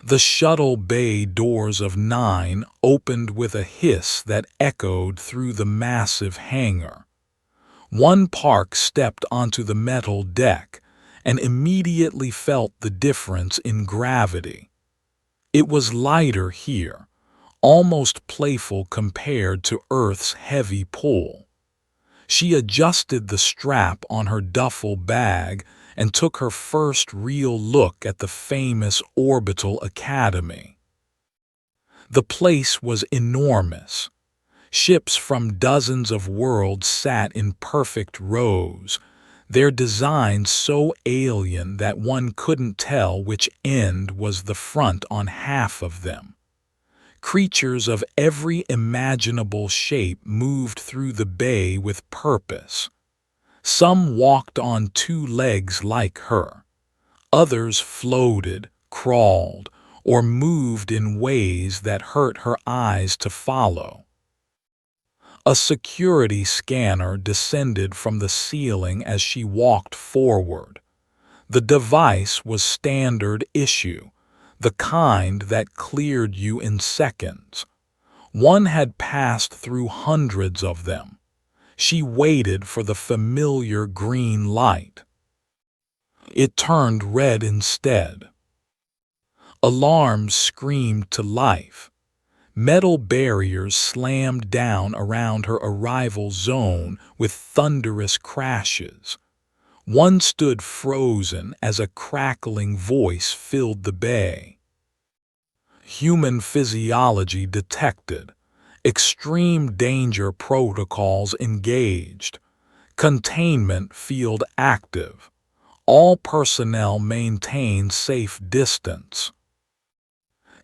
The shuttle bay doors of 9 opened with a hiss that echoed through the massive hangar. One Park stepped onto the metal deck and immediately felt the difference in gravity. It was lighter here, almost playful compared to Earth's heavy pull. She adjusted the strap on her duffel bag and took her first real look at the famous Orbital Academy. The place was enormous. Ships from dozens of worlds sat in perfect rows, their designs so alien that one couldn't tell which end was the front on half of them. Creatures of every imaginable shape moved through the bay with purpose. Some walked on 2 legs like her. Others floated, crawled, or moved in ways that hurt her eyes to follow. A security scanner descended from the ceiling as she walked forward. The device was standard issue, the kind that cleared you in seconds. One had passed through hundreds of them. She waited for the familiar green light. It turned red instead. Alarms screamed to life. Metal barriers slammed down around her arrival zone with thunderous crashes. One stood frozen as a crackling voice filled the bay. Human physiology detected. Extreme danger protocols engaged. Containment field active. All personnel maintain safe distance.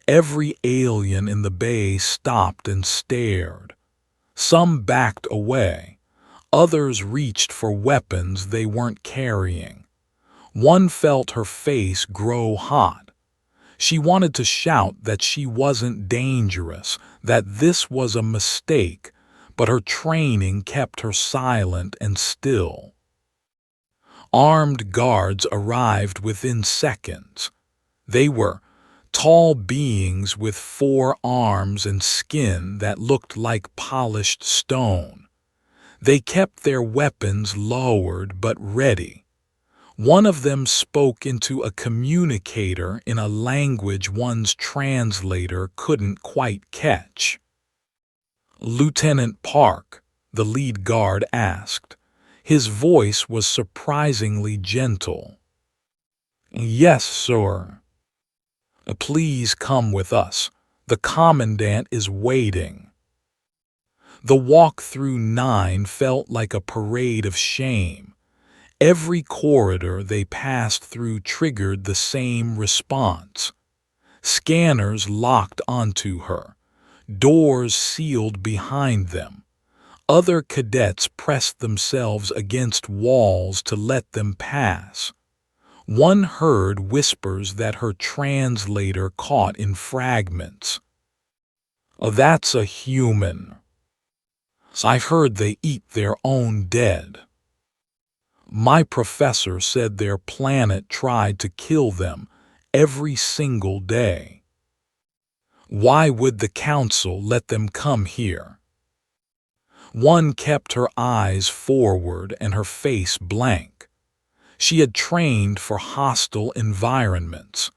Every alien in the bay stopped and stared. Some backed away. Others reached for weapons they weren't carrying. One felt her face grow hot. She wanted to shout that she wasn't dangerous, that this was a mistake, but her training kept her silent and still. Armed guards arrived within seconds. They were tall beings with 4 arms and skin that looked like polished stone. They kept their weapons lowered but ready. One of them spoke into a communicator in a language one's translator couldn't quite catch. "Lieutenant Park," the lead guard asked. His voice was surprisingly gentle. "Yes, sir." "Please come with us. The commandant is waiting." The walk through 9 felt like a parade of shame. Every corridor they passed through triggered the same response. Scanners locked onto her. Doors sealed behind them. Other cadets pressed themselves against walls to let them pass. One heard whispers that her translator caught in fragments. "Oh, that's a human. I've heard they eat their own dead. My professor said their planet tried to kill them every single day. Why would the council let them come here?" One kept her eyes forward and her face blank. She had trained for hostile environments.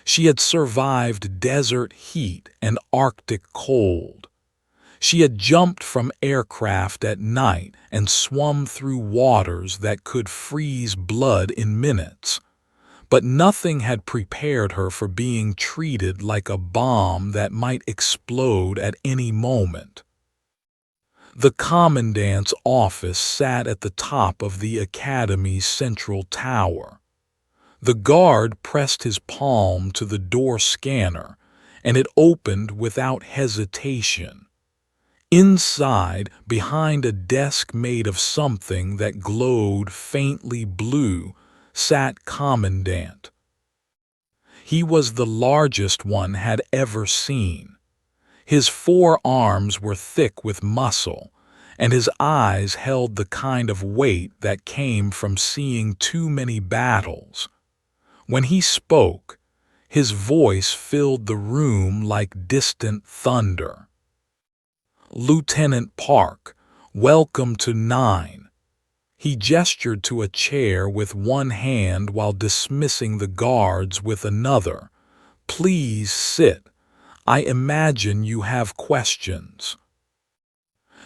She had survived desert heat and Arctic cold. She had jumped from aircraft at night and swum through waters that could freeze blood in minutes. But nothing had prepared her for being treated like a bomb that might explode at any moment. The commandant's office sat at the top of the academy's central tower. The guard pressed his palm to the door scanner, and it opened without hesitation. Inside, behind a desk made of something that glowed faintly blue, sat Commandant. He was the largest one had ever seen. His 4 arms were thick with muscle, and his eyes held the kind of weight that came from seeing too many battles. When he spoke, His voice filled the room like distant thunder. "Lieutenant Park, welcome to 9. He gestured to a chair with one hand while dismissing the guards with another. "Please sit. I imagine you have questions."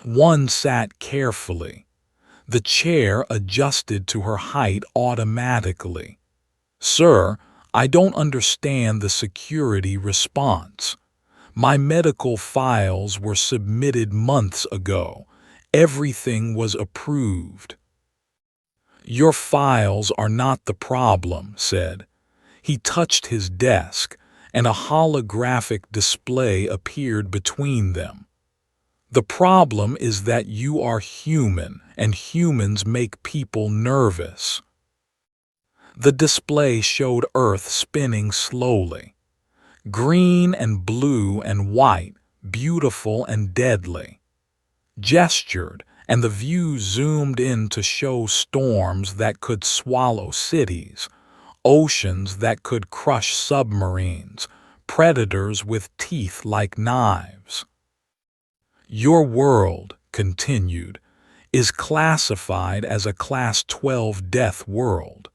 One sat carefully. The chair adjusted to her height automatically. "Sir, I don't understand the security response. My medical files were submitted months ago. Everything was approved." "Your files are not the problem," said. He touched his desk, and a holographic display appeared between them. "The problem is that you are human, and humans make people nervous." The display showed Earth spinning slowly. Green and blue and white, beautiful and deadly. Gestured, and the view zoomed in to show storms that could swallow cities, oceans that could crush submarines, predators with teeth like knives. "Your world," continued, "is classified as a Class 12 death world.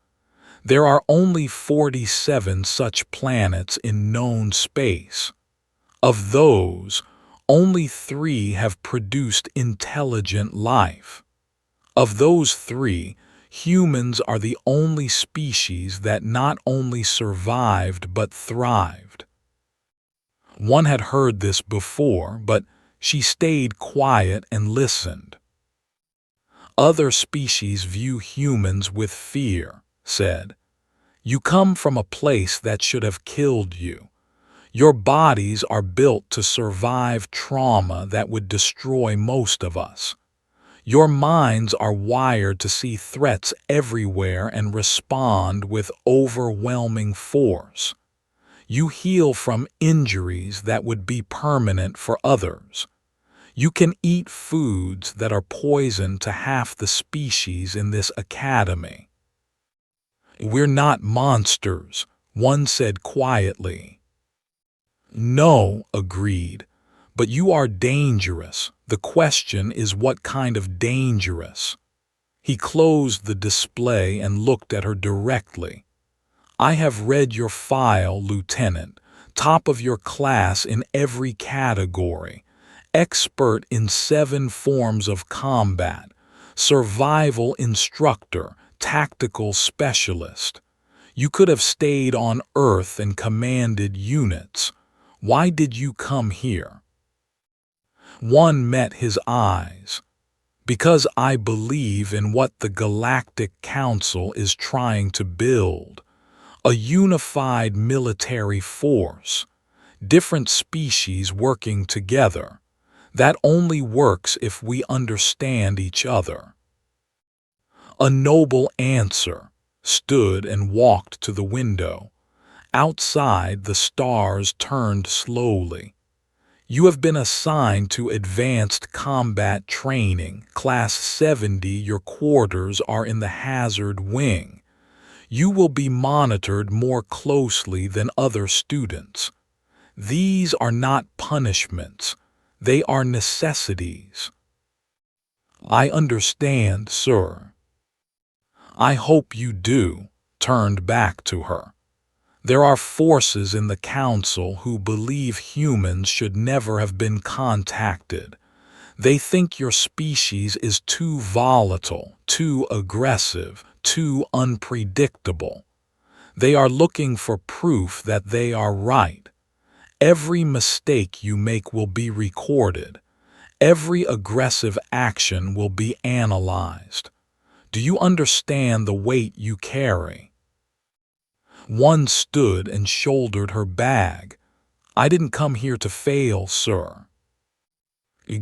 There are only 47 such planets in known space. Of those, only 3 have produced intelligent life. Of those 3, humans are the only species that not only survived but thrived." One had heard this before, but she stayed quiet and listened. "Other species view humans with fear," said. "You come from a place that should have killed you. Your bodies are built to survive trauma that would destroy most of us. Your minds are wired to see threats everywhere and respond with overwhelming force. You heal from injuries that would be permanent for others. You can eat foods that are poison to half the species in this academy." "We're not monsters," one said quietly. "No," agreed, "but you are dangerous. The question is what kind of dangerous." He closed the display and looked at her directly. "I have read your file, Lieutenant, top of your class in every category, expert in 7 forms of combat, survival instructor, tactical specialist. You could have stayed on Earth and commanded units. Why did you come here?" One met his eyes. "Because I believe in what the Galactic Council is trying to build. A unified military force, different species working together. That only works if we understand each other." "A noble answer," stood and walked to the window. Outside, the stars turned slowly. "You have been assigned to advanced combat training, Class 70. Your quarters are in the hazard wing. You will be monitored more closely than other students. These are not punishments. They are necessities." "I understand, sir." "I hope you do," turned back to her. "There are forces in the Council who believe humans should never have been contacted. They think your species is too volatile, too aggressive, too unpredictable. They are looking for proof that they are right. Every mistake you make will be recorded. Every aggressive action will be analyzed. Do you understand the weight you carry?" One stood and shouldered her bag. "I didn't come here to fail, sir."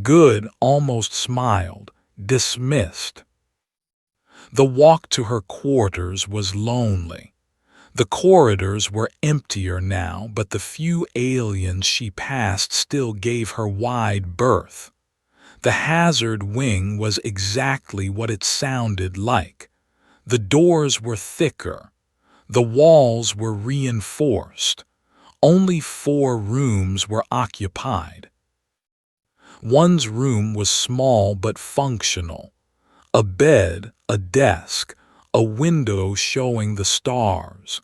"Good," almost smiled. "Dismissed." The walk to her quarters was lonely. The corridors were emptier now, but the few aliens she passed still gave her wide berth. The hazard wing was exactly what it sounded like. The doors were thicker. The walls were reinforced. Only 4 rooms were occupied. One's room was small but functional. A bed, a desk, a window showing the stars.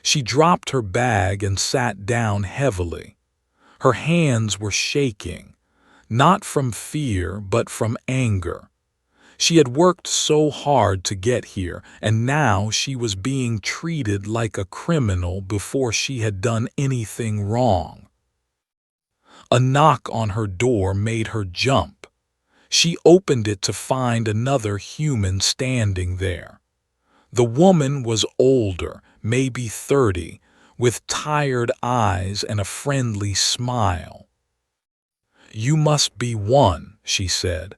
She dropped her bag and sat down heavily. Her hands were shaking, not from fear but from anger. She had worked so hard to get here, and now she was being treated like a criminal before she had done anything wrong. A knock on her door made her jump. She opened it to find another human standing there. The woman was older, maybe 30, with tired eyes and a friendly smile. "You must be one," she said.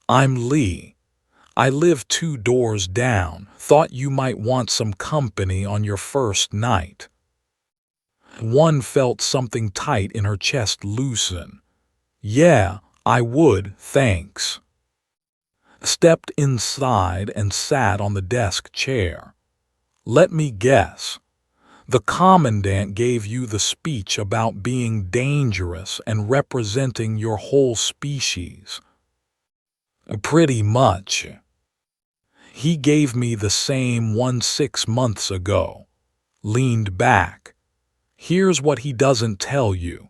"I'm Lee. I live 2 doors down. Thought you might want some company on your first night." One felt something tight in her chest loosen. "Yeah, I would, thanks." Stepped inside and sat on the desk chair. "Let me guess. The Commandant gave you the speech about being dangerous and representing your whole species." "Pretty much. He gave me the same one 6 months ago." Leaned back. "Here's what he doesn't tell you.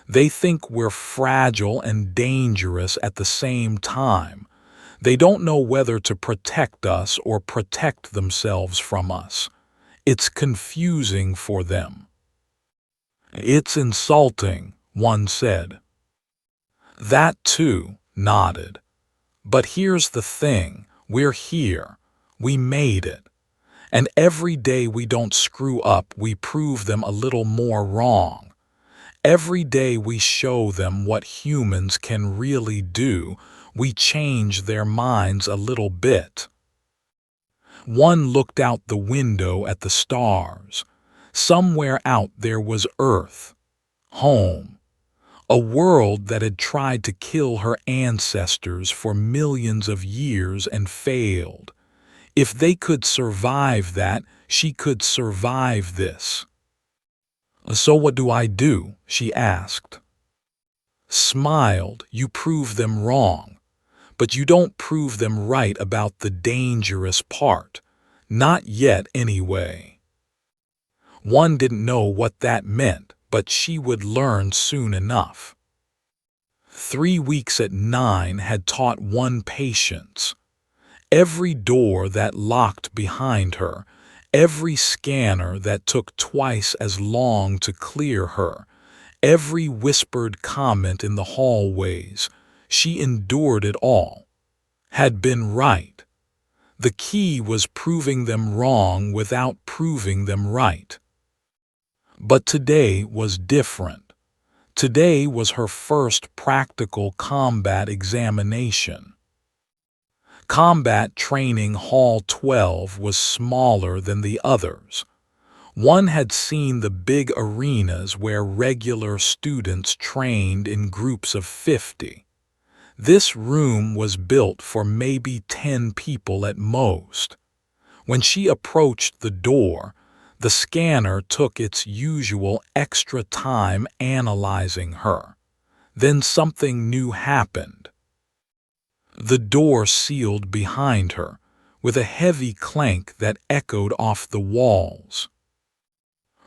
They think we're fragile and dangerous at the same time. They don't know whether to protect us or protect themselves from us. It's confusing for them." "It's insulting," one said. "That too," nodded. "But here's the thing, we're here. We made it. And every day we don't screw up, we prove them a little more wrong. Every day we show them what humans can really do, we change their minds a little bit." One looked out the window at the stars. Somewhere out there was Earth, home, a world that had tried to kill her ancestors for millions of years and failed. If they could survive that, she could survive this. "So what do I do?" she asked. Smiled. "You prove them wrong. But you don't prove them right about the dangerous part. Not yet, anyway." One didn't know what that meant, but she would learn soon enough. 3 weeks at 9 had taught one patience. Every door that locked behind her, every scanner that took twice as long to clear her, every whispered comment in the hallways, she endured it all. Had been right. The key was proving them wrong without proving them right. But today was different. Today was her first practical combat examination. Combat Training Hall 12 was smaller than the others. One had seen the big arenas where regular students trained in groups of 50. This room was built for maybe 10 people at most. When she approached the door, the scanner took its usual extra time analyzing her. Then something new happened. The door sealed behind her, with a heavy clank that echoed off the walls.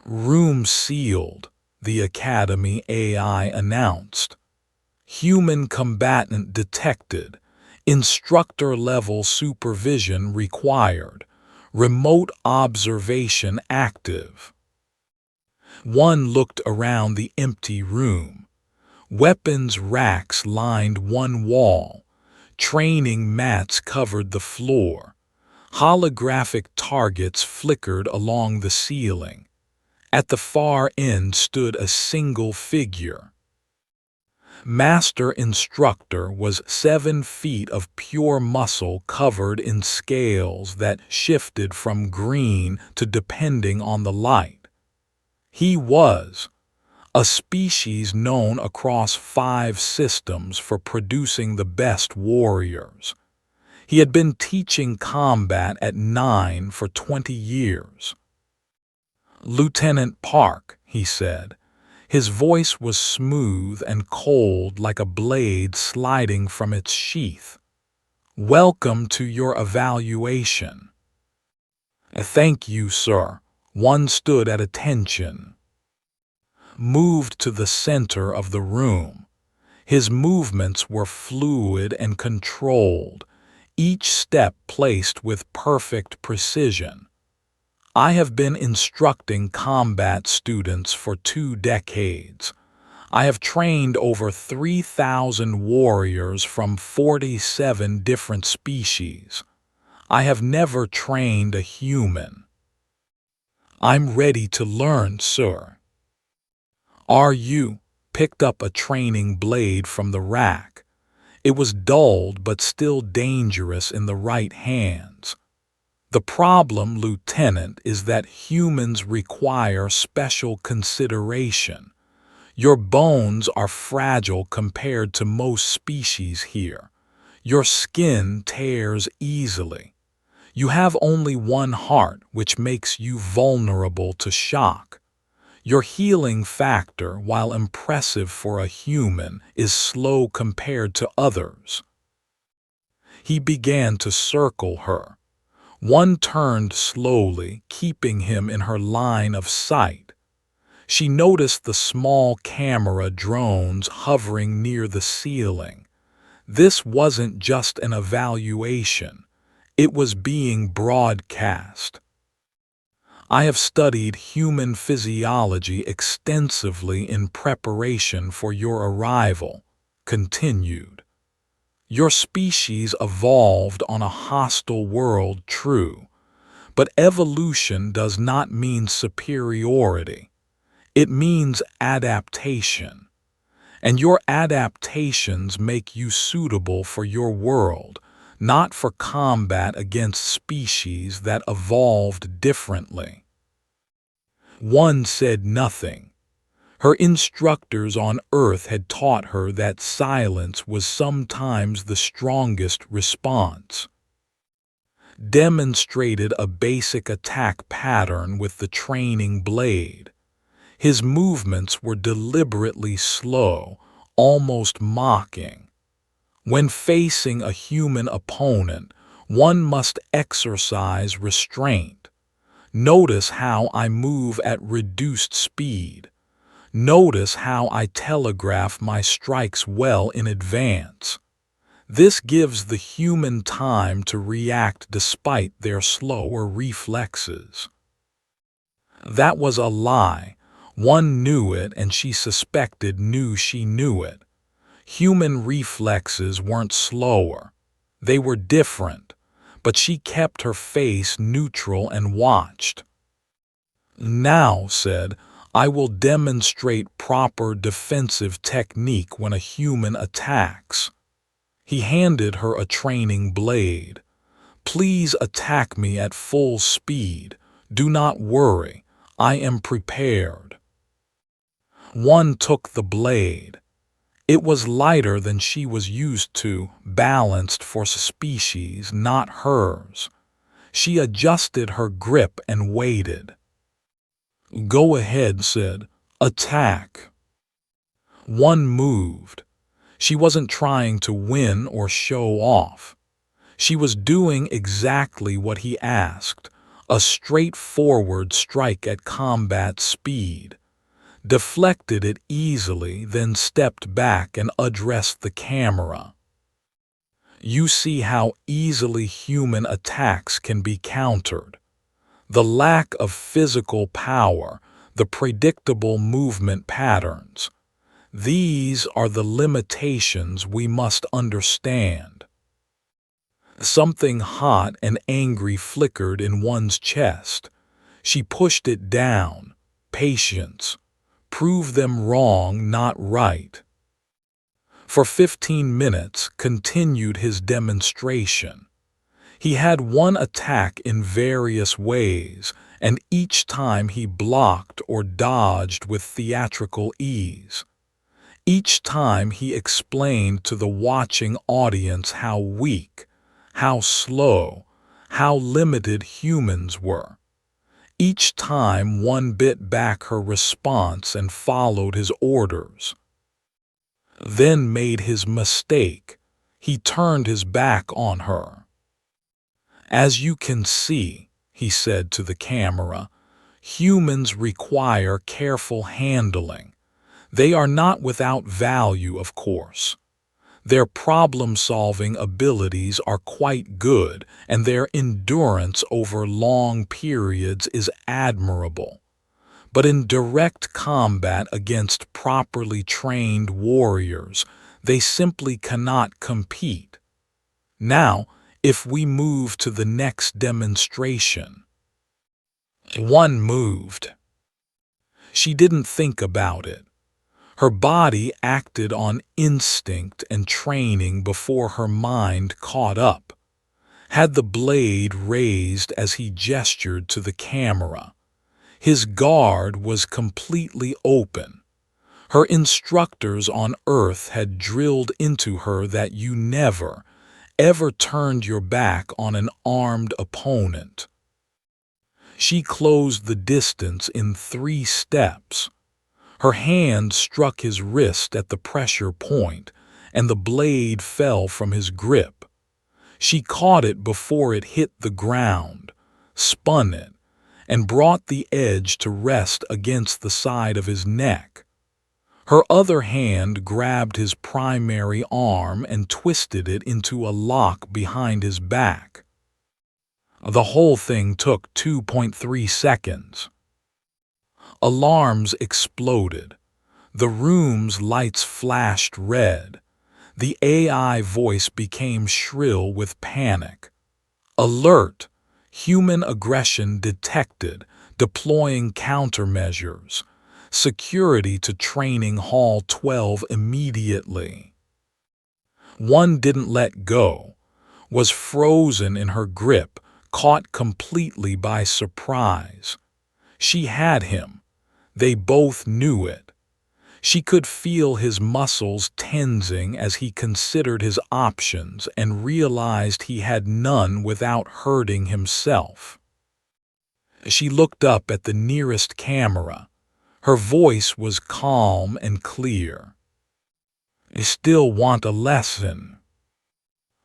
"Room sealed," the Academy AI announced. "Human combatant detected. Instructor-level supervision required. Remote observation active." One looked around the empty room. Weapons racks lined one wall. Training mats covered the floor. Holographic targets flickered along the ceiling. At the far end stood a single figure. Master Instructor was 7 feet of pure muscle covered in scales that shifted from green to depending on the light. He was a species known across 5 systems for producing the best warriors. He had been teaching combat at 9 for 20 years. "Lieutenant Park," he said. His voice was smooth and cold like a blade sliding from its sheath. "Welcome to your evaluation." "Thank you, sir." One stood at attention, moved to the center of the room. His movements were fluid and controlled, each step placed with perfect precision. "I have been instructing combat students for 2 decades. I have trained over 3,000 warriors from 47 different species. I have never trained a human." "I'm ready to learn, sir." "Are you?" Picked up a training blade from the rack. It was dulled but still dangerous in the right hands. "The problem, Lieutenant, is that humans require special consideration. Your bones are fragile compared to most species here. Your skin tears easily. You have only one heart, which makes you vulnerable to shock. Your healing factor, while impressive for a human, is slow compared to others." He began to circle her. One turned slowly, keeping him in her line of sight. She noticed the small camera drones hovering near the ceiling. This wasn't just an evaluation. It was being broadcast. "I have studied human physiology extensively in preparation for your arrival," continued. "Your species evolved on a hostile world, true, but evolution does not mean superiority. It means adaptation. And your adaptations make you suitable for your world, not for combat against species that evolved differently." One said nothing. Her instructors on Earth had taught her that silence was sometimes the strongest response. Demonstrated a basic attack pattern with the training blade. His movements were deliberately slow, almost mocking. When facing a human opponent, one must exercise restraint. "Notice how I move at reduced speed. Notice how I telegraph my strikes well in advance. This gives the human time to react despite their slower reflexes." That was a lie. One knew it, and she suspected she knew it. Human reflexes weren't slower. They were different, but she kept her face neutral and watched. "Now," said, "I will demonstrate proper defensive technique when a human attacks." He handed her a training blade. "Please attack me at full speed. Do not worry. I am prepared." One took the blade. It was lighter than she was used to, balanced for species, not hers. She adjusted her grip and waited. "Go ahead," said. "Attack." One moved. She wasn't trying to win or show off. She was doing exactly what he asked, a straightforward strike at combat speed. Deflected it easily, then stepped back and addressed the camera. "You see how easily human attacks can be countered. The lack of physical power, the predictable movement patterns. These are the limitations we must understand." Something hot and angry flickered in one's chest. She pushed it down. Patience. Prove them wrong, not right. For 15 minutes continued his demonstration. He had one attack in various ways, and each time he blocked or dodged with theatrical ease. Each time he explained to the watching audience how weak, how slow, how limited humans were. Each time one bit back her response and followed his orders. Then made his mistake. He turned his back on her. "As you can see," he said to the camera, "humans require careful handling. They are not without value, of course. Their problem-solving abilities are quite good, and their endurance over long periods is admirable. But in direct combat against properly trained warriors, they simply cannot compete. Now, if we move to the next demonstration." One moved. She didn't think about it. Her body acted on instinct and training before her mind caught up. Had the blade raised as he gestured to the camera. His guard was completely open. Her instructors on Earth had drilled into her that you never, ever turned your back on an armed opponent. She closed the distance in 3 steps. Her hand struck his wrist at the pressure point, and the blade fell from his grip. She caught it before it hit the ground, spun it, and brought the edge to rest against the side of his neck. Her other hand grabbed his primary arm and twisted it into a lock behind his back. The whole thing took 2.3 seconds. Alarms exploded. The room's lights flashed red. The AI voice became shrill with panic. "Alert! Human aggression detected. Deploying countermeasures. Security to Training Hall 12 immediately." One didn't let go, was frozen in her grip, caught completely by surprise. She had him. They both knew it. She could feel his muscles tensing as he considered his options and realized he had none without hurting himself. She looked up at the nearest camera. Her voice was calm and clear. "I still want a lesson."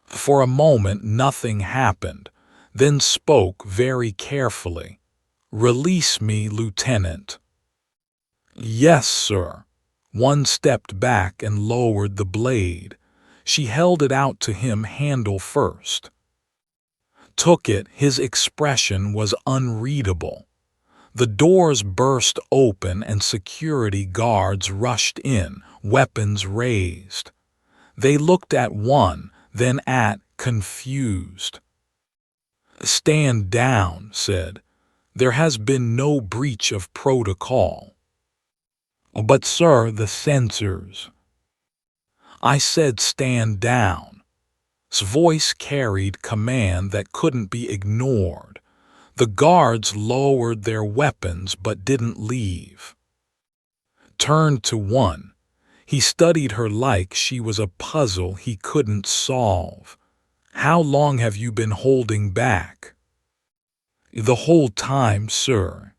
For a moment nothing happened, then spoke very carefully. "Release me, Lieutenant." "Yes, sir." One stepped back and lowered the blade. She held it out to him handle first. Took it, his expression was unreadable. The doors burst open and security guards rushed in, weapons raised. They looked at one, then at, confused. "Stand down," said. "There has been no breach of protocol." "But sir, the sensors." "I said stand down." His voice carried command that couldn't be ignored. The guards lowered their weapons but didn't leave. Turned to one. He studied her like she was a puzzle he couldn't solve. "How long have you been holding back?" "The whole time, sir."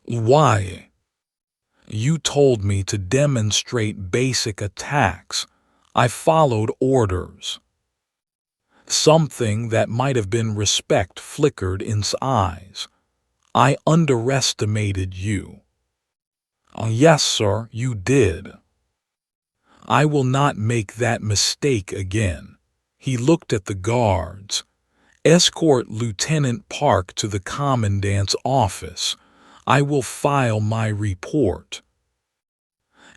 "Why?" "You told me to demonstrate basic attacks. I followed orders." Something that might have been respect flickered in his eyes. "I underestimated you." "Yes, sir, you did." "I will not make that mistake again." He looked at the guards. "Escort Lieutenant Park to the Commandant's office. I will file my report."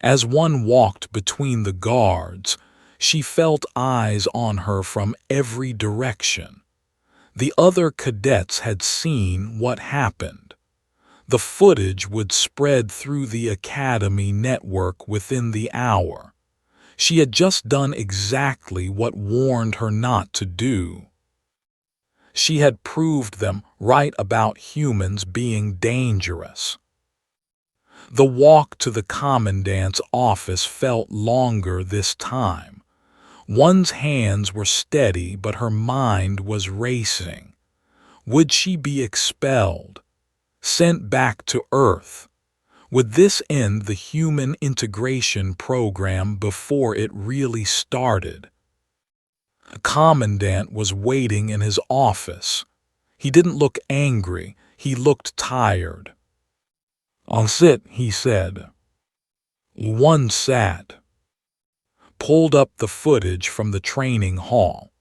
As one walked between the guards, she felt eyes on her from every direction. The other cadets had seen what happened. The footage would spread through the Academy network within the hour. She had just done exactly what warned her not to do. She had proved them right about humans being dangerous. The walk to the Commandant's office felt longer this time. One's hands were steady, but her mind was racing. Would she be expelled? sent back to Earth. Would this end the human integration program before it really started? The commandant was waiting in his office. He didn't look angry, he looked tired. "I'll sit," he said. One sat. Pulled up the footage from the training hall.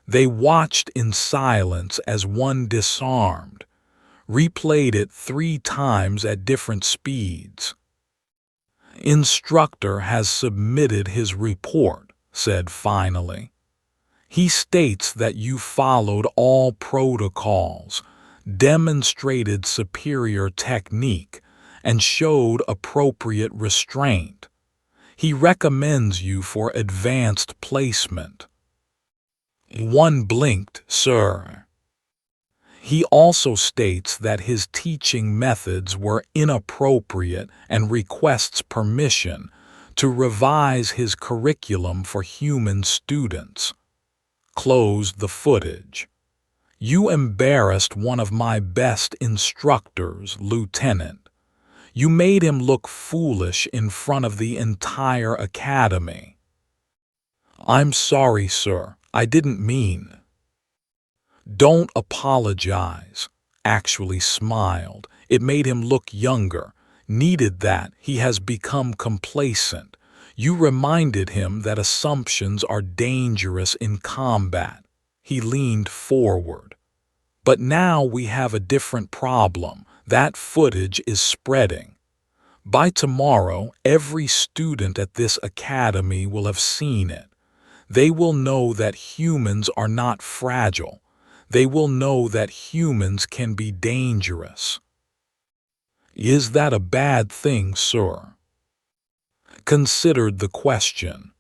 They watched in silence as one disarmed, replayed it 3 times at different speeds. "Instructor has submitted his report," said finally. "He states that you followed all protocols, demonstrated superior technique, and showed appropriate restraint. He recommends you for advanced placement." One blinked, "Sir." He also states that his teaching methods were inappropriate and requests permission to revise his curriculum for human students. Closed the footage. "You embarrassed one of my best instructors, Lieutenant. You made him look foolish in front of the entire academy." "I'm sorry, sir. I didn't mean." "Don't apologize." Actually smiled. It made him look younger. Needed that. He has become complacent. You reminded him that assumptions are dangerous in combat. He leaned forward. "But now we have a different problem. That footage is spreading. By tomorrow, every student at this academy will have seen it. They will know that humans are not fragile. They will know that humans can be dangerous." "Is that a bad thing, sir?" Considered the question.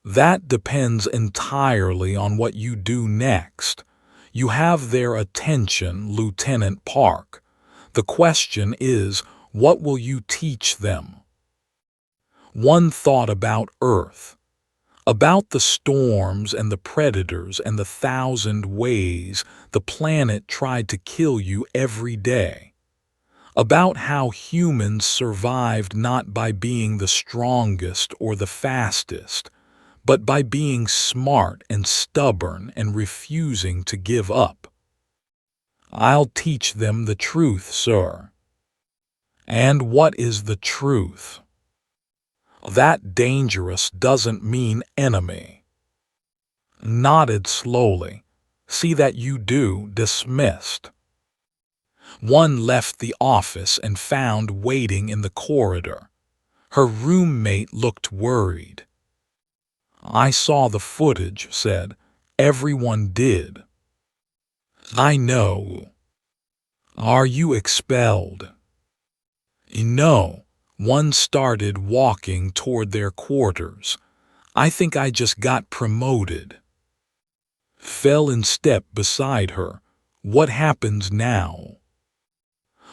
"That depends entirely on what you do next. You have their attention, Lieutenant Park. The question is, what will you teach them?" One thought about Earth. About the storms and the predators and the 1,000 ways the planet tried to kill you every day. About how humans survived not by being the strongest or the fastest, but by being smart and stubborn and refusing to give up. "I'll teach them the truth, sir." "And what is the truth?" "That dangerous doesn't mean enemy." Nodded slowly. "See that you do." Dismissed. One left the office and found waiting in the corridor. Her roommate looked worried. "I saw the footage," said. "Everyone did." "I know." "Are you expelled?" "No." One started walking toward their quarters. "I think I just got promoted." Fell in step beside her. "What happens now?"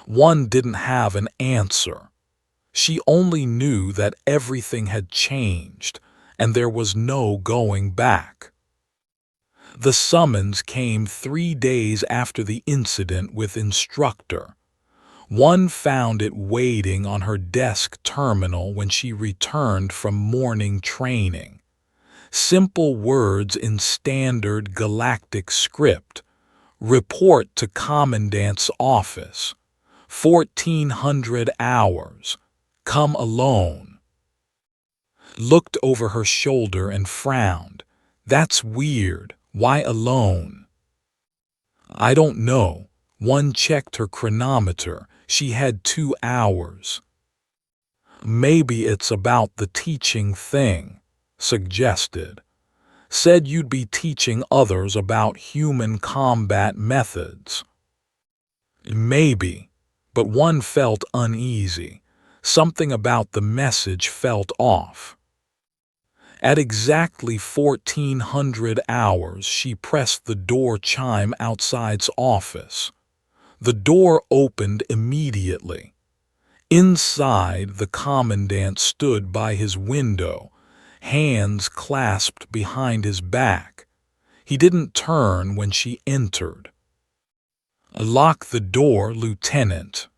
One didn't have an answer. She only knew that everything had changed, and there was no going back. The summons came 3 days after the incident with Instructor. One found it waiting on her desk terminal when she returned from morning training. Simple words in standard galactic script. "Report to Commandant's office. 1400 hours. Come alone." Looked over her shoulder and frowned. "That's weird. Why alone?" "I don't know." One checked her chronometer. She had 2 hours. "Maybe it's about the teaching thing," suggested. "Said you'd be teaching others about human combat methods." "Maybe." But one felt uneasy. Something about the message felt off. At exactly 1400 hours, she pressed the door chime outside's office. The door opened immediately. Inside, the commandant stood by his window, hands clasped behind his back. He didn't turn when she entered. "Lock the door, Lieutenant."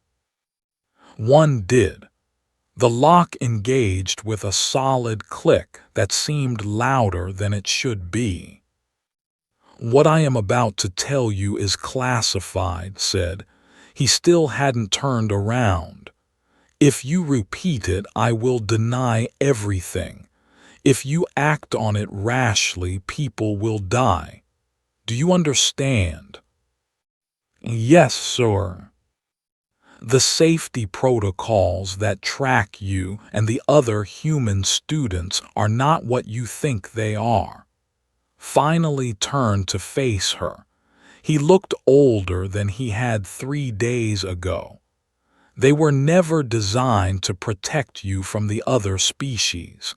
One did. The lock engaged with a solid click that seemed louder than it should be. "What I am about to tell you is classified," said. He still hadn't turned around. "If you repeat it, I will deny everything. If you act on it rashly, people will die. Do you understand?" "Yes, sir." "The safety protocols that track you and the other human students are not what you think they are." Finally turned to face her. He looked older than he had 3 days ago. "They were never designed to protect you from the other species.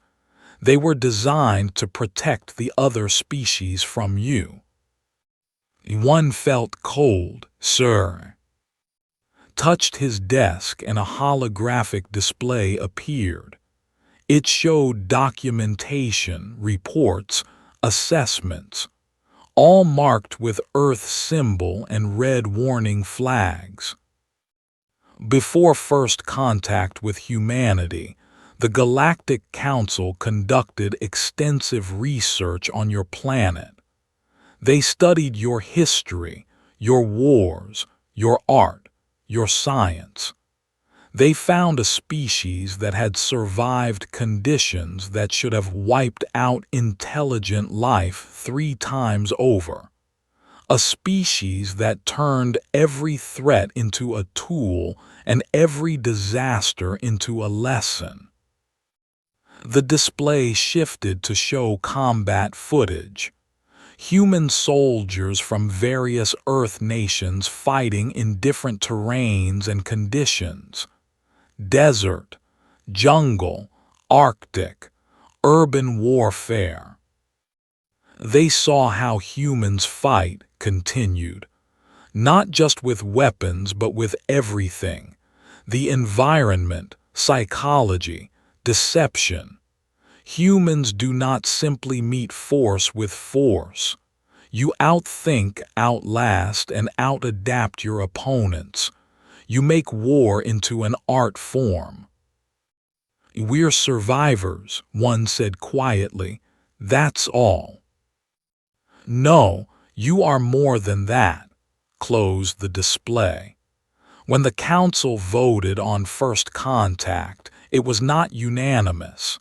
They were designed to protect the other species from you." One felt cold, sir. Touched his desk and a holographic display appeared. It showed documentation, reports, assessments, all marked with Earth symbol and red warning flags. "Before first contact with humanity, the Galactic Council conducted extensive research on your planet. They studied your history, your wars, your art, your science. They found a species that had survived conditions that should have wiped out intelligent life 3 times over. A species that turned every threat into a tool and every disaster into a lesson." The display shifted to show combat footage. Human soldiers from various Earth nations fighting in different terrains and conditions. Desert, jungle, Arctic, urban warfare. They saw how humans fight, continued, not just with weapons but with everything. The environment, psychology, deception. Humans do not simply meet force with force. You outthink, outlast, and outadapt your opponents. You make war into an art form. "We're survivors," one said quietly. "That's all." "No, you are more than that," closed the display. When the council voted on first contact, it was not unanimous.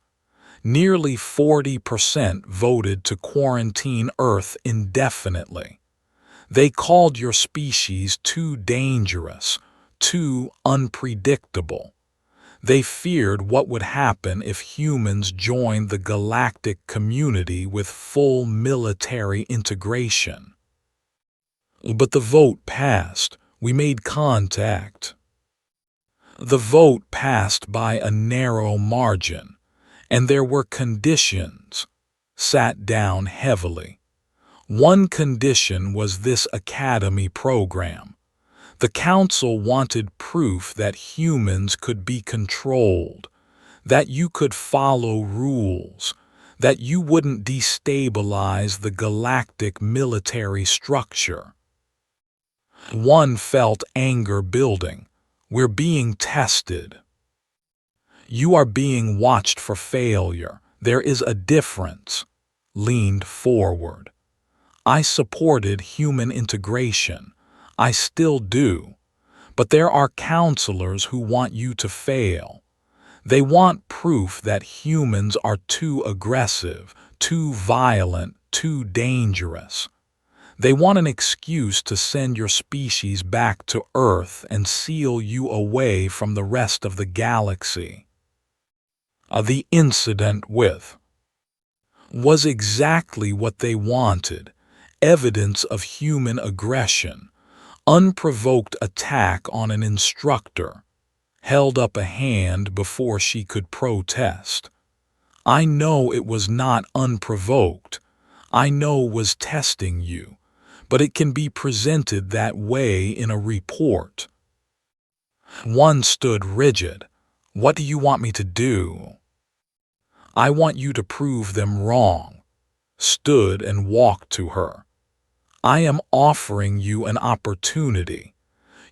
Nearly 40% voted to quarantine Earth indefinitely. They called your species too dangerous, too unpredictable. They feared what would happen if humans joined the galactic community with full military integration. "But the vote passed. We made contact." "The vote passed by a narrow margin, and there were conditions." Sat down heavily. "One condition was this academy program. The council wanted proof that humans could be controlled, that you could follow rules, that you wouldn't destabilize the galactic military structure." One felt anger building. "We're being tested." "You are being watched for failure. There is a difference." Leaned forward. "I supported human integration. I still do. But there are counselors who want you to fail. They want proof that humans are too aggressive, too violent, too dangerous. They want an excuse to send your species back to Earth and seal you away from the rest of the galaxy." The incident with was exactly what they wanted. Evidence of human aggression. Unprovoked attack on an instructor. Held up a hand before she could protest. "I know it was not unprovoked. I know was testing you. But it can be presented that way in a report." One stood rigid. "What do you want me to do?" "I want you to prove them wrong." Stood and walked to her. "I am offering you an opportunity.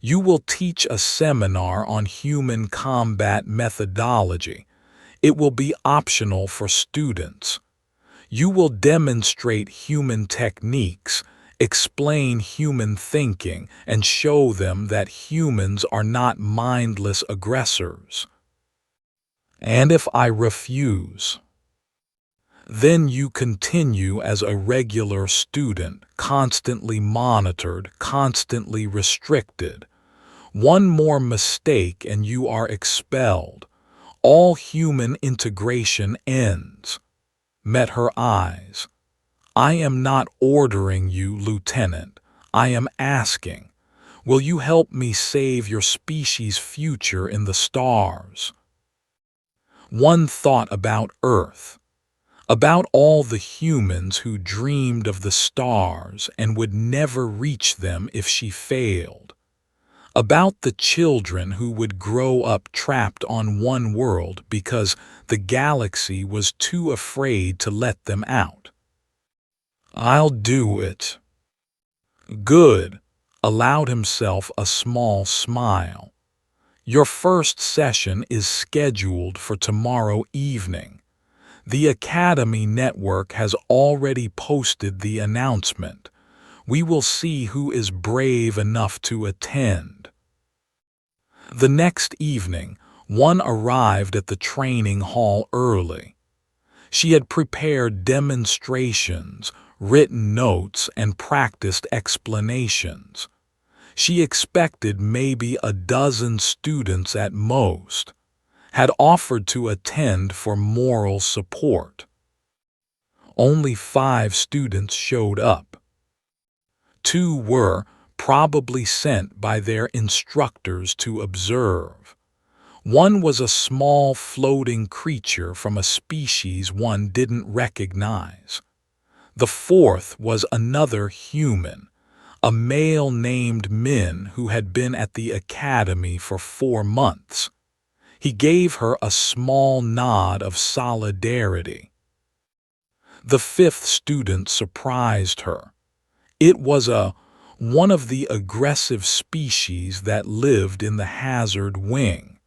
You will teach a seminar on human combat methodology. It will be optional for students. You will demonstrate human techniques, explain human thinking, and show them that humans are not mindless aggressors. And if I refuse? Then you continue as a regular student, constantly monitored, constantly restricted. One more mistake and you are expelled. All human integration ends. Met her eyes. I am not ordering you, Lieutenant. I am asking, will you help me save your species' future in the stars? One thought about Earth, about all the humans who dreamed of the stars and would never reach them if she failed, about the children who would grow up trapped on one world because the galaxy was too afraid to let them out. I'll do it. Good, allowed himself a small smile. Your first session is scheduled for tomorrow evening. The Academy Network has already posted the announcement. We will see who is brave enough to attend. The next evening, one arrived at the training hall early. She had prepared demonstrations, written notes, and practiced explanations. She expected maybe a dozen students at most, had offered to attend for moral support. Only 5 students showed up. 2 were probably sent by their instructors to observe. One was a small floating creature from a species one didn't recognize. The 4th was another human, a male named Min who had been at the academy for 4 months. He gave her a small nod of solidarity. The 5th student surprised her. It was one of the aggressive species that lived in the hazard wing,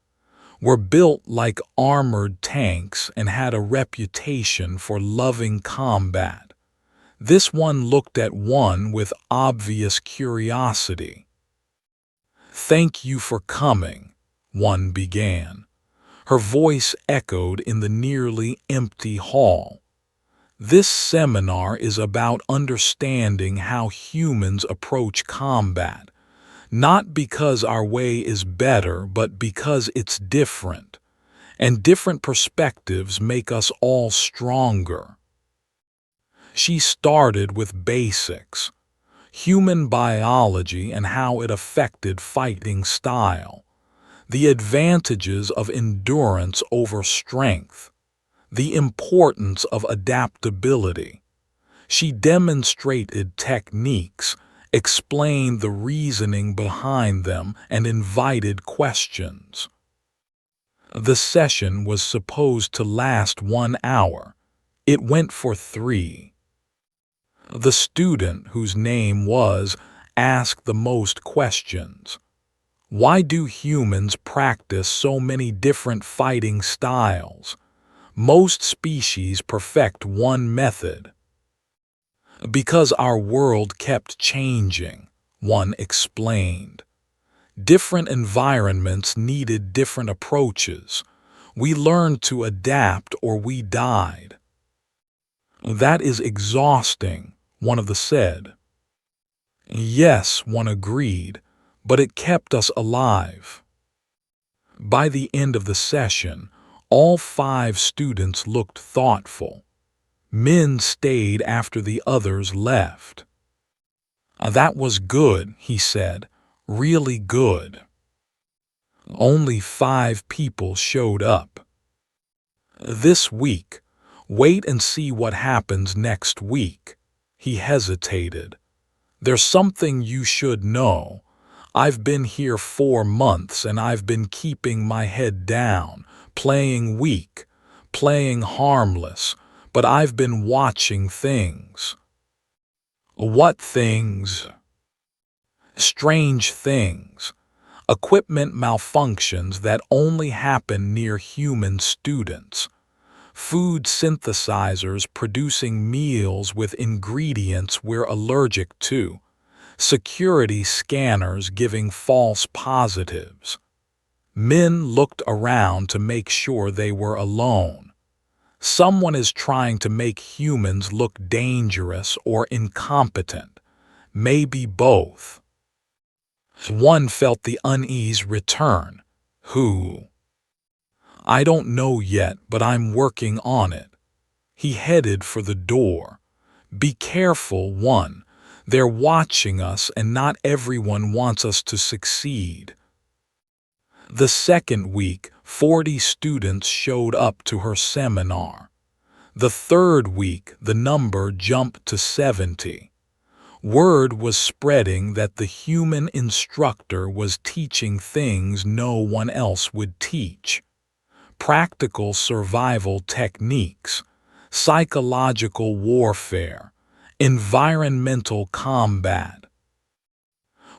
were built like armored tanks and had a reputation for loving combat. This one looked at one with obvious curiosity. "Thank you for coming," one began. Her voice echoed in the nearly empty hall. "This seminar is about understanding how humans approach combat, not because our way is better, but because it's different, and different perspectives make us all stronger." She started with basics, human biology and how it affected fighting style, the advantages of endurance over strength, the importance of adaptability. She demonstrated techniques, explained the reasoning behind them, and invited questions. The session was supposed to last 1 hour. It went for 3. The student, whose name was, asked the most questions. Why do humans practice so many different fighting styles? Most species perfect one method. Because our world kept changing, one explained. Different environments needed different approaches. We learned to adapt or we died. That is exhausting, one of them said. Yes, one agreed, but it kept us alive. By the end of the session, all 5 students looked thoughtful. Min stayed after the others left. That was good, he said, really good. Only 5 people showed up. This week, wait and see what happens next week. He hesitated. There's something you should know. I've been here 4 months and I've been keeping my head down, playing weak, playing harmless, but I've been watching things. What things? Strange things. Equipment malfunctions that only happen near human students. Food synthesizers producing meals with ingredients we're allergic to. Security scanners giving false positives. Min looked around to make sure they were alone. Someone is trying to make humans look dangerous or incompetent. Maybe both. One felt the unease return. Who? I don't know yet, but I'm working on it. He headed for the door. Be careful, one. They're watching us and not everyone wants us to succeed. The second week, 40 students showed up to her seminar. The third week, the number jumped to 70. Word was spreading that the human instructor was teaching things no one else would teach. Practical survival techniques, psychological warfare, environmental combat.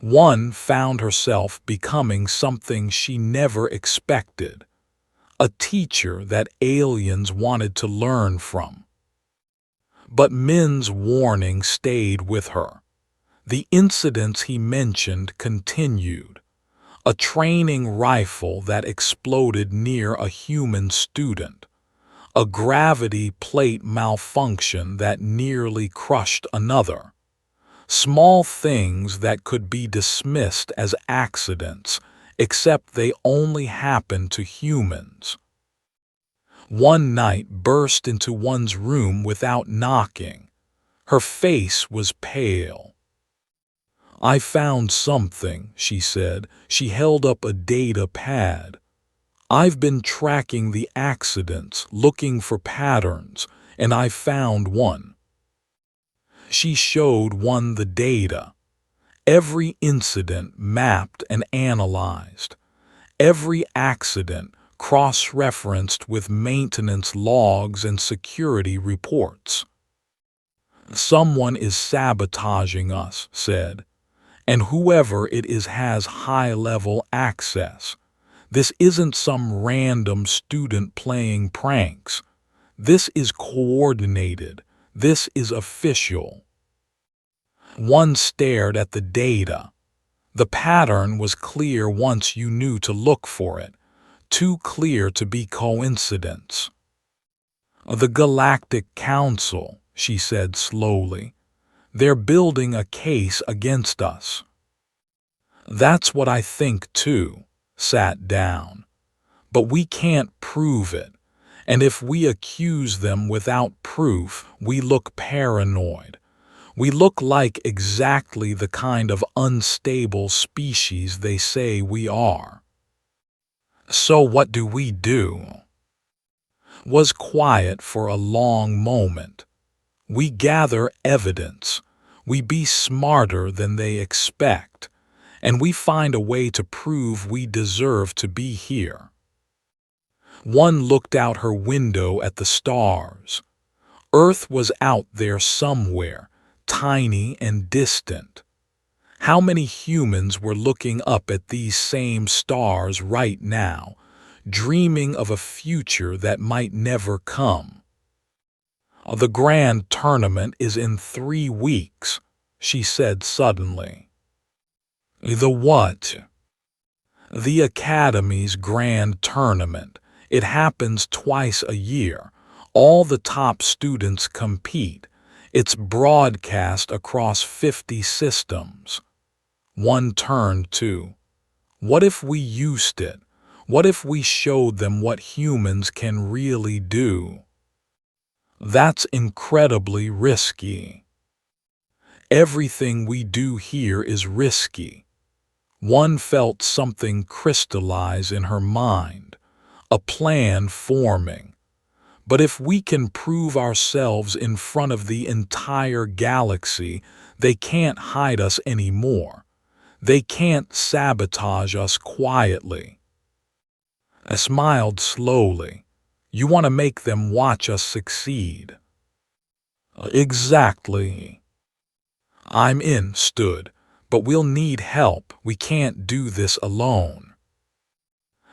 One found herself becoming something she never expected, a teacher that aliens wanted to learn from. But Min's warning stayed with her. The incidents he mentioned continued. A training rifle that exploded near a human student. A gravity plate malfunction that nearly crushed another. Small things that could be dismissed as accidents, except they only happen to humans. One night burst into one's room without knocking. Her face was pale. I found something, she said. She held up a data pad. I've been tracking the accidents, looking for patterns, and I found one. She showed one the data. Every incident mapped and analyzed. Every accident cross-referenced with maintenance logs and security reports. Someone is sabotaging us, said, and whoever it is has high-level access. This isn't some random student playing pranks. This is coordinated. This is official. One stared at the data. The pattern was clear once you knew to look for it, too clear to be coincidence. The Galactic Council, she said slowly. They're building a case against us. That's what I think too. Sat down. But we can't prove it. And if we accuse them without proof, we look paranoid. We look like exactly the kind of unstable species they say we are. So what do we do? Was quiet for a long moment. We gather evidence. We be smarter than they expect. And we find a way to prove we deserve to be here. One looked out her window at the stars. Earth was out there somewhere, tiny and distant. How many humans were looking up at these same stars right now, dreaming of a future that might never come? The grand tournament is in 3 weeks, she said suddenly. The what? The Academy's grand tournament. It happens twice a year. All the top students compete. It's broadcast across 50 systems. One turned to, what if we used it? What if we showed them what humans can really do? That's incredibly risky. Everything we do here is risky. One felt something crystallize in her mind, a plan forming. But if we can prove ourselves in front of the entire galaxy, they can't hide us anymore. They can't sabotage us quietly. I smiled slowly. You want to make them watch us succeed. Exactly. I'm in, stood. But we'll need help. We can't do this alone.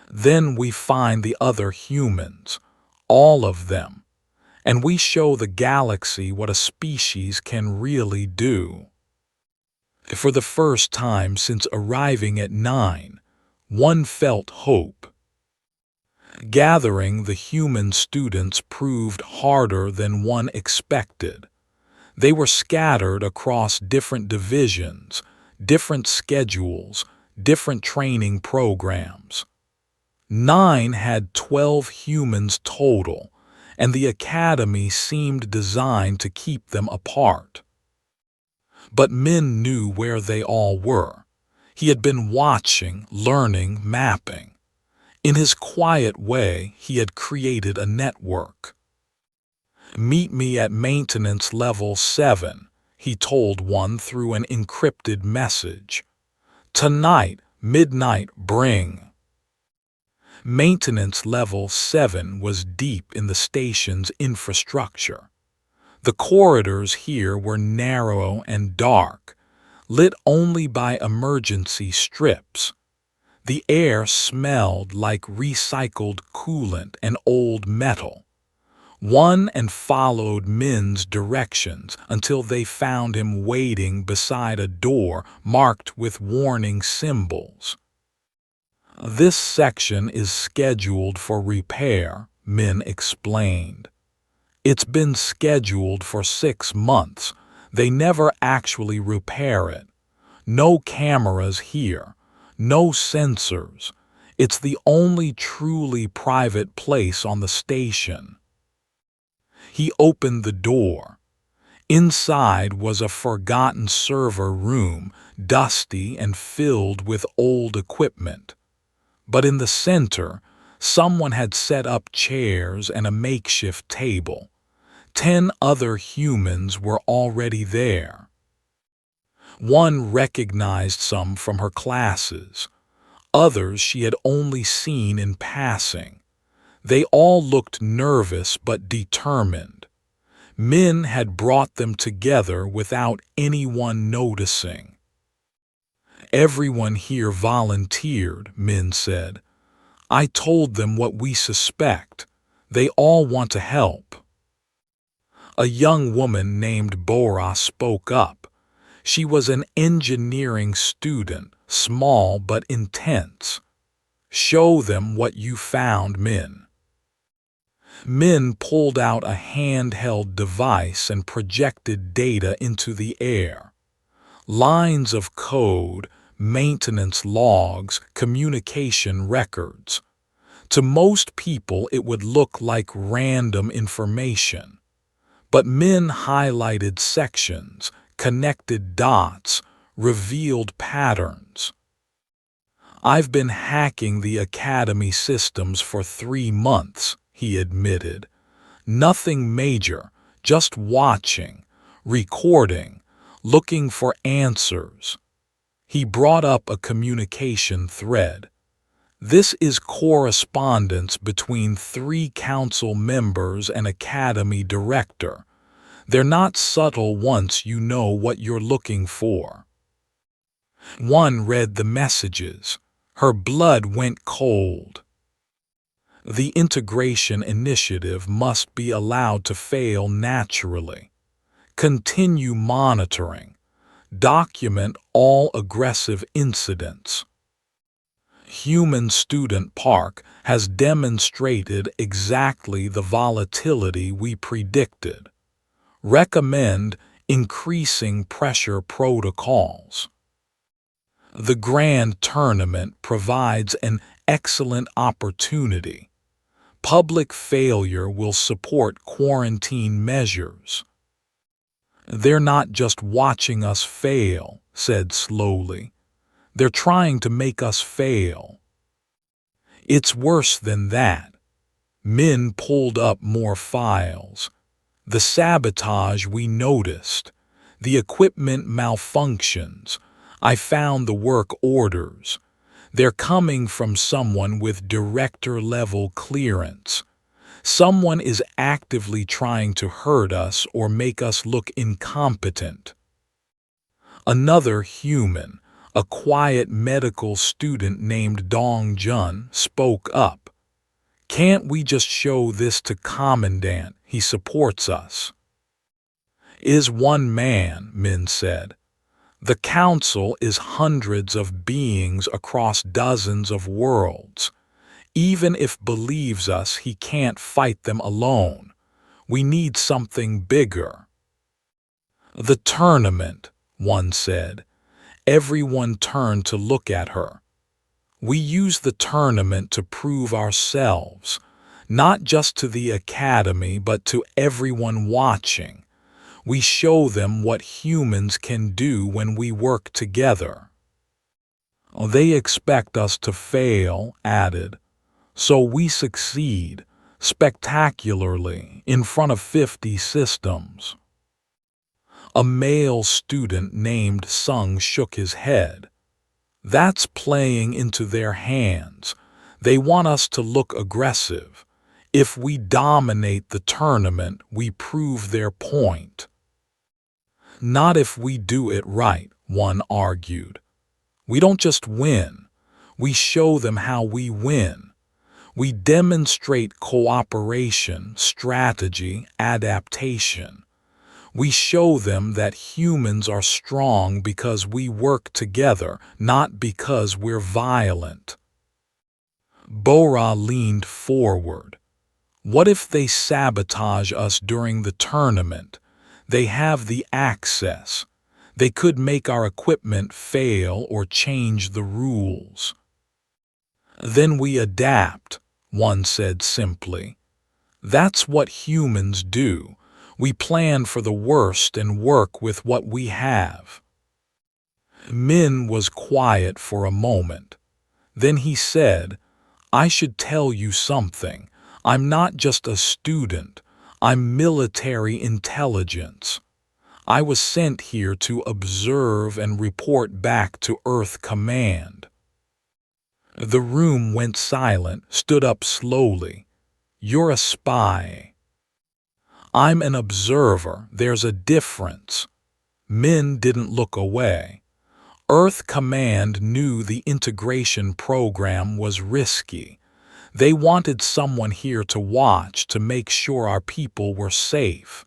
Then we find the other humans, all of them, and we show the galaxy what a species can really do. For the first time since arriving at 9, one felt hope. Gathering the human students proved harder than one expected. They were scattered across different divisions, different schedules, different training programs. 9 had 12 humans total, and the academy seemed designed to keep them apart. But Min knew where they all were. He had been watching, learning, mapping. In his quiet way, he had created a network. "Meet me at maintenance level 7, he told one through an encrypted message. "Tonight, midnight, bring." Maintenance level 7 was deep in the station's infrastructure. The corridors here were narrow and dark, lit only by emergency strips. The air smelled like recycled coolant and old metal. One and followed Min's directions until they found him waiting beside a door marked with warning symbols. "This section is scheduled for repair," Min explained. "It's been scheduled for 6 months. They never actually repair it. No cameras here, no sensors. It's the only truly private place on the station." He opened the door. Inside was a forgotten server room, dusty and filled with old equipment. But in the center, someone had set up chairs and a makeshift table. 10 other humans were already there. One recognized some from her classes. Others she had only seen in passing. They all looked nervous but determined. Min had brought them together without anyone noticing. "Everyone here volunteered," Min said. "I told them what we suspect. They all want to help." A young woman named Bora spoke up. She was an engineering student, small but intense. "Show them what you found, Min." Min pulled out a handheld device and projected data into the air. Lines of code, maintenance logs, communication records. To most people it would look like random information. But Min highlighted sections, connected dots, revealed patterns. "I've been hacking the academy systems for 3 months, he admitted. "Nothing major, just watching, recording, looking for answers." He brought up a communication thread. "This is correspondence between 3 council members and academy director. They're not subtle once you know what you're looking for." One read the messages. Her blood went cold. The integration initiative must be allowed to fail naturally. Continue monitoring. Document all aggressive incidents. Human Student Park has demonstrated exactly the volatility we predicted. Recommend increasing pressure protocols. The Grand Tournament provides an excellent opportunity. Public failure will support quarantine measures. "They're not just watching us fail," said slowly. "They're trying to make us fail." "It's worse than that." Min pulled up more files. "The sabotage we noticed. The equipment malfunctions. I found the work orders. They're coming from someone with director-level clearance. Someone is actively trying to hurt us or make us look incompetent." Another human, a quiet medical student named Dong Jun, spoke up. "Can't we just show this to Commandant? He supports us." "Is one man," Min said. "The Council is hundreds of beings across dozens of worlds. Even if believes us, he can't fight them alone. We need something bigger." "The tournament," one said. Everyone turned to look at her. "We use the tournament to prove ourselves, not just to the Academy but to everyone watching. We show them what humans can do when we work together." "They expect us to fail," added. "So we succeed, spectacularly, in front of 50 systems." A male student named Sung shook his head. "That's playing into their hands. They want us to look aggressive. If we dominate the tournament, we prove their point." "Not if we do it right," one argued. "We don't just win. We show them how we win. We demonstrate cooperation, strategy, adaptation. We show them that humans are strong because we work together, not because we're violent." Bora leaned forward. "What if they sabotage us during the tournament? They have the access. They could make our equipment fail or change the rules." "Then we adapt," one said simply. "That's what humans do. We plan for the worst and work with what we have." Min was quiet for a moment. Then he said, "I should tell you something. I'm not just a student. I'm military intelligence. I was sent here to observe and report back to Earth Command." The room went silent, stood up slowly. "You're a spy." "I'm an observer. There's a difference." Min didn't look away. Earth Command knew the integration program was risky. They wanted someone here to watch to make sure our people were safe.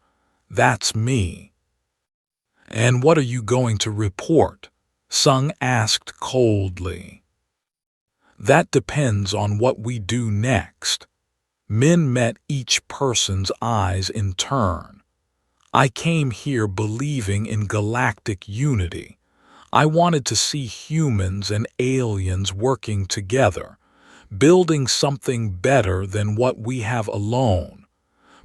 That's me. "And what are you going to report?" Sung asked coldly. "That depends on what we do next." Min met each person's eyes in turn. "I came here believing in galactic unity. I wanted to see humans and aliens working together, building something better than what we have alone.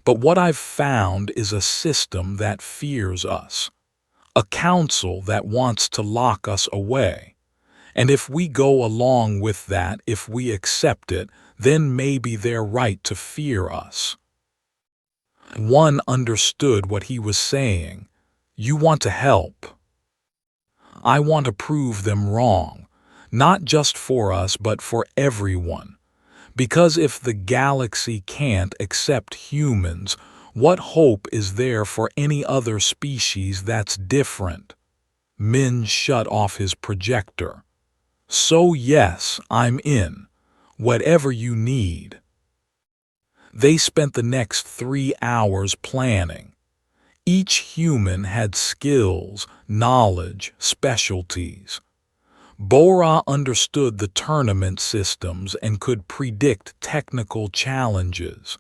But what I've found is a system that fears us, a council that wants to lock us away. And if we go along with that, if we accept it, then maybe they're right to fear us." One understood what he was saying. "You want to help." "I want to prove them wrong, not just for us but for everyone. Because if the galaxy can't accept humans, what hope is there for any other species that's different?" Min shut off his projector. "So yes, I'm in. Whatever you need." They spent the next 3 hours planning. Each human had skills, knowledge, specialties. Bora understood the tournament systems and could predict technical challenges.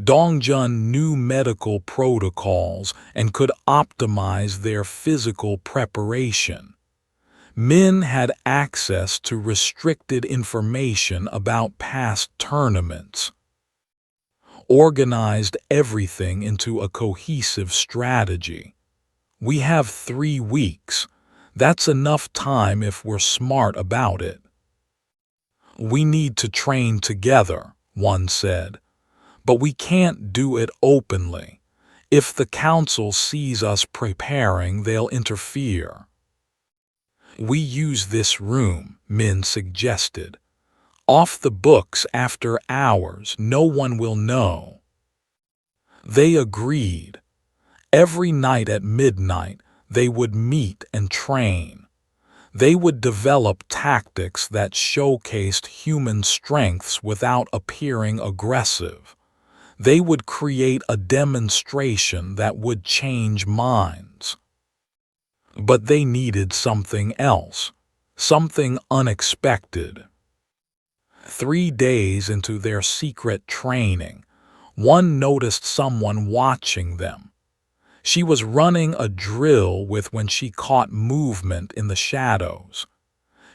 Dongjun knew medical protocols and could optimize their physical preparation. Min had access to restricted information about past tournaments. Organized everything into a cohesive strategy. "We have 3 weeks. That's enough time if we're smart about it." "We need to train together," one said. "But we can't do it openly. If the council sees us preparing, they'll interfere." "We use this room," Min suggested. "Off the books after hours, no one will know." They agreed. Every night at midnight, They would meet and train. They would develop tactics that showcased human strengths without appearing aggressive. They would create a demonstration that would change minds. But they needed something else, something unexpected. 3 days into their secret training, one noticed someone watching them. She was running a drill when she caught movement in the shadows.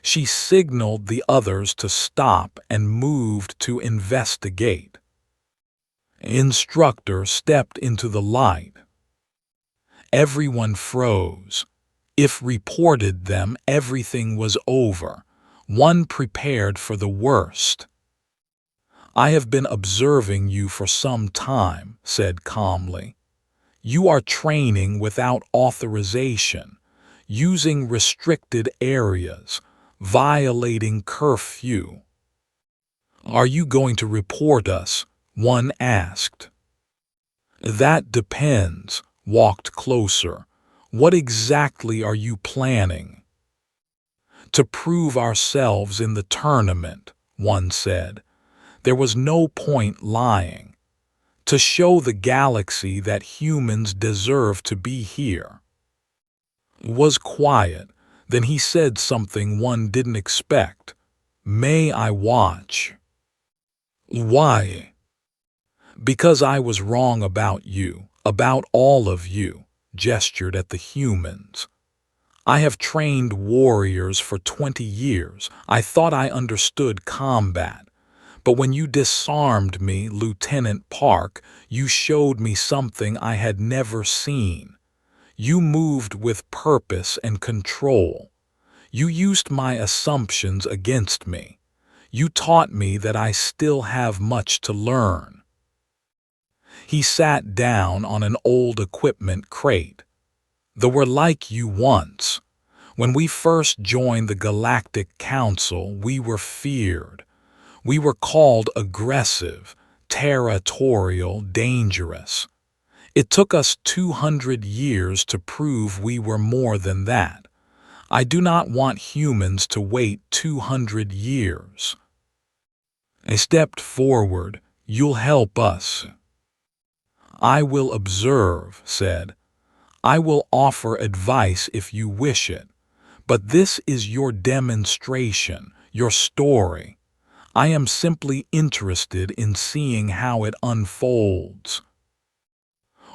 She signaled the others to stop and moved to investigate. Instructor stepped into the light. Everyone froze. If reported them, everything was over. One prepared for the worst. "I have been observing you for some time," said calmly. "You are training without authorization, using restricted areas, violating curfew." "Are you going to report us?" one asked. "That depends." Walked closer. "What exactly are you planning?" "To prove ourselves in the tournament," one said. There was no point lying. "To show the galaxy that humans deserve to be here." Was quiet. Then he said something one didn't expect. "May I watch?" "Why?" "Because I was wrong about you, about all of you," gestured at the humans. "I have trained warriors for 20 years. I thought I understood combat. But when you disarmed me, Lieutenant Park, you showed me something I had never seen. You moved with purpose and control. You used my assumptions against me. You taught me that I still have much to learn." He sat down on an old equipment crate. "They were like you once. When we first joined the Galactic Council, we were feared. We were called aggressive, territorial, dangerous. It took us 200 years to prove we were more than that. I do not want humans to wait 200 years." I stepped forward. "You'll help us." "I will observe," said. "I will offer advice if you wish it. But this is your demonstration, your story. I am simply interested in seeing how it unfolds."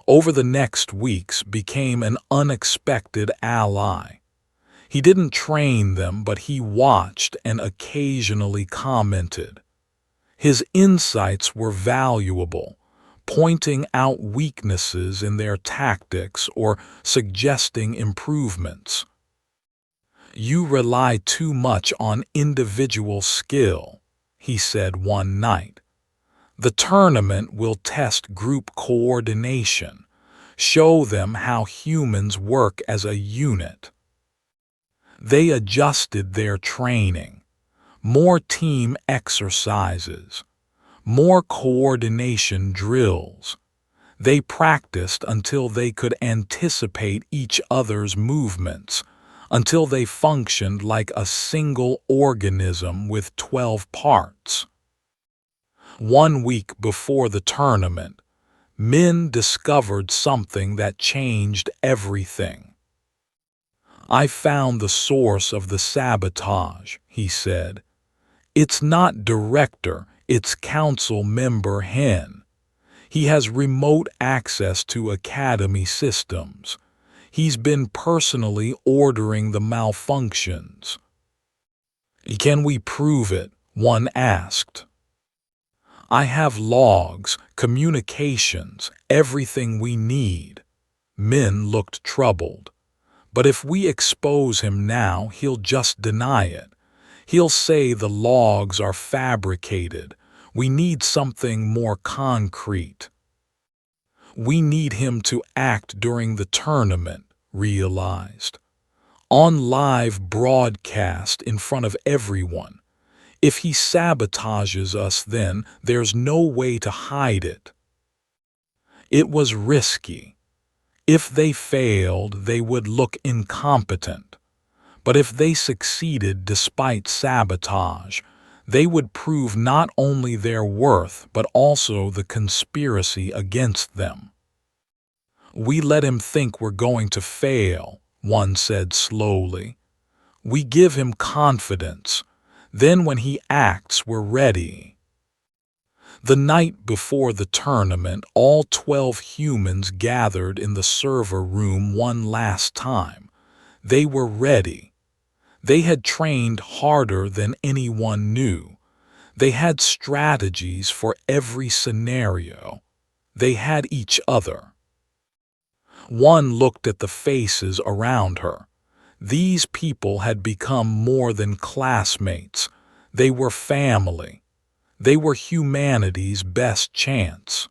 Over the next weeks became an unexpected ally. He didn't train them, but he watched and occasionally commented. His insights were valuable, pointing out weaknesses in their tactics or suggesting improvements. "You rely too much on individual skill," he said one night. "The tournament will test group coordination, show them how humans work as a unit." They adjusted their training. More team exercises, more coordination drills. They practiced until they could anticipate each other's movements, until they functioned like a single organism with 12 parts. 1 week before the tournament, Min discovered something that changed everything. "I found the source of the sabotage," he said. "It's not Director, it's Council Member Hen. He has remote access to Academy systems. He's been personally ordering the malfunctions." "Can we prove it?" one asked. "I have logs, communications, everything we need." Min looked troubled. "But if we expose him now, he'll just deny it. He'll say the logs are fabricated. We need something more concrete." "We need him to act during the tournament," realized. "On live broadcast in front of everyone. If he sabotages us, then there's no way to hide it." It was risky. If they failed, they would look incompetent. But if they succeeded despite sabotage, they would prove not only their worth but also the conspiracy against them. "We let him think we're going to fail," one said slowly. "We give him confidence. Then when he acts, we're ready." The night before the tournament, all 12 humans gathered in the server room one last time. They were ready. They had trained harder than anyone knew. They had strategies for every scenario. They had each other. One looked at the faces around her. These people had become more than classmates. They were family. They were humanity's best chance.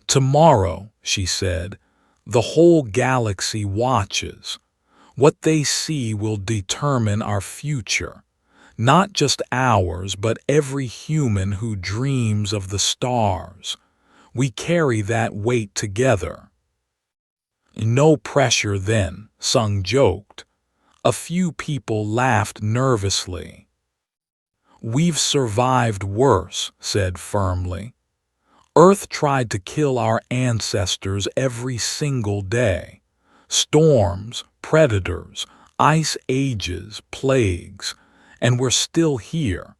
"Tomorrow," she said, "the whole galaxy watches. What they see will determine our future. Not just ours, but every human who dreams of the stars. We carry that weight together." "No pressure then," Sung joked. A few people laughed nervously. "We've survived worse," said firmly. "Earth tried to kill our ancestors every single day. Storms, predators, ice ages, plagues, and we're still here.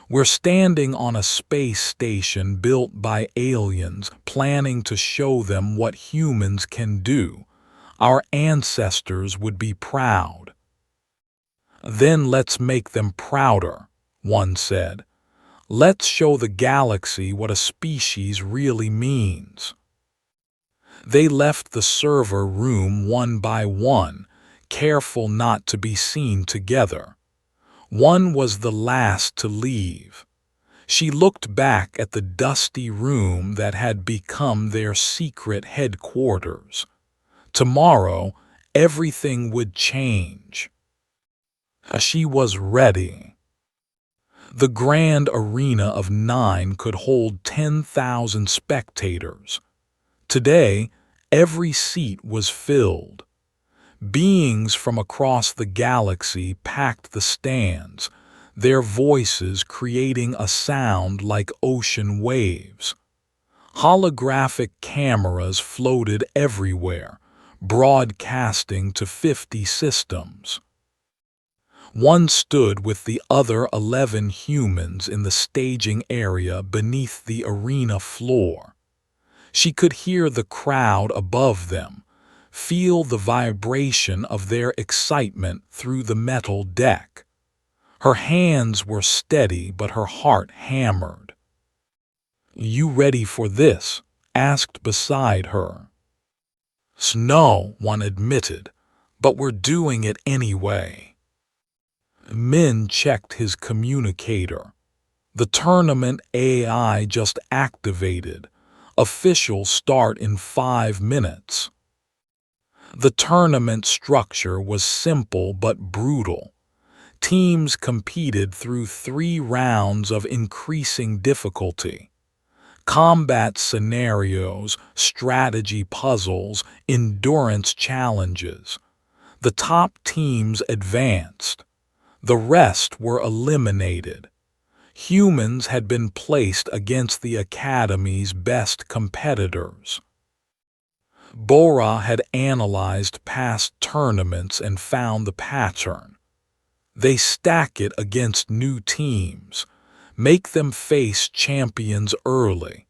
We're standing on a space station built by aliens, planning to show them what humans can do. Our ancestors would be proud." "Then let's make them prouder," one said. "Let's show the galaxy what a species really means." They left the server room one by one, careful not to be seen together. One was the last to leave. She looked back at the dusty room that had become their secret headquarters. Tomorrow, everything would change. She was ready. The grand arena of 9 could hold 10,000 spectators. Today, every seat was filled. Beings from across the galaxy packed the stands, their voices creating a sound like ocean waves. Holographic cameras floated everywhere, broadcasting to 50 systems. One stood with the other 11 humans in the staging area beneath the arena floor. She could hear the crowd above them, feel the vibration of their excitement through the metal deck. Her hands were steady, but her heart hammered. "You ready for this?" asked beside her. "No," one admitted, "but we're doing it anyway." Min checked his communicator. "The tournament AI just activated. Official start in 5 minutes." The tournament structure was simple but brutal. Teams competed through 3 rounds of increasing difficulty. Combat scenarios, strategy puzzles, endurance challenges. The top teams advanced. The rest were eliminated. Humans had been placed against the Academy's best competitors. Bora had analyzed past tournaments and found the pattern. They stack it against new teams, make them face champions early.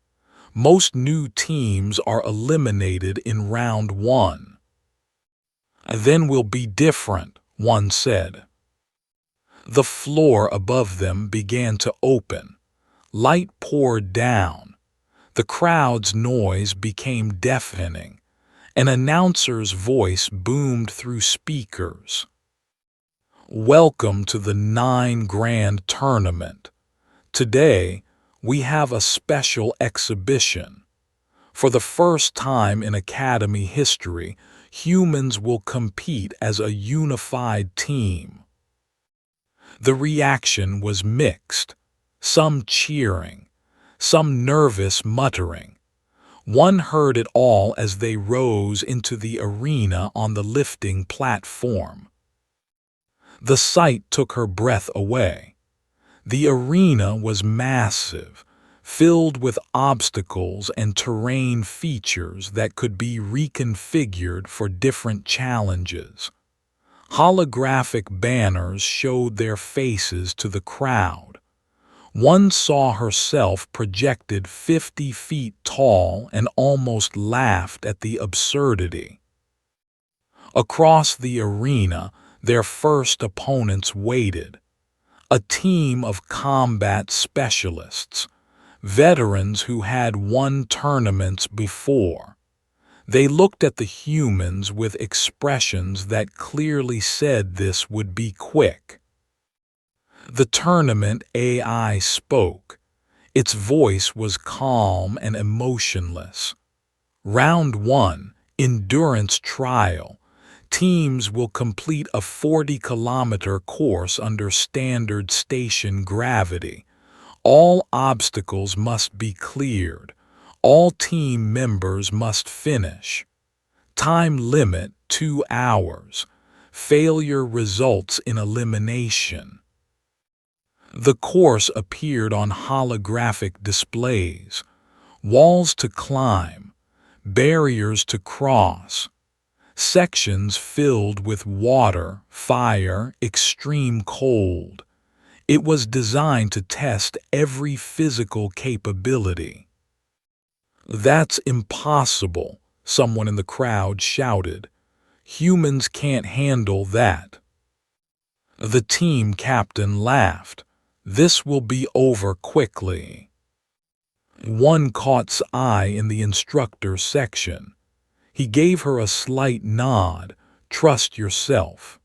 Most new teams are eliminated in round 1. "Then we'll be different," one said. The floor above them began to open. Light poured down. The crowd's noise became deafening. An announcer's voice boomed through speakers. "Welcome to the 9 Grand Tournament. Today, we have a special exhibition. For the first time in Academy history, humans will compete as a unified team." The reaction was mixed, some cheering, some nervous muttering. One heard it all as they rose into the arena on the lifting platform. The sight took her breath away. The arena was massive, filled with obstacles and terrain features that could be reconfigured for different challenges. Holographic banners showed their faces to the crowd. One saw herself projected 50 feet tall and almost laughed at the absurdity. Across the arena, their first opponents waited. A team of combat specialists, veterans who had won tournaments before. They looked at the humans with expressions that clearly said this would be quick. The tournament AI spoke. Its voice was calm and emotionless. Round 1, Endurance Trial. Teams will complete a 40-kilometer course under standard station gravity. All obstacles must be cleared. All team members must finish. Time limit 2 hours. Failure results in elimination. The course appeared on holographic displays. Walls to climb, barriers to cross, sections filled with water, fire, extreme cold. It was designed to test every physical capability. "That's impossible," someone in the crowd shouted. "Humans can't handle that." The team captain laughed. "This will be over quickly." One caught's eye in the instructor section. He gave her a slight nod. "Trust yourself."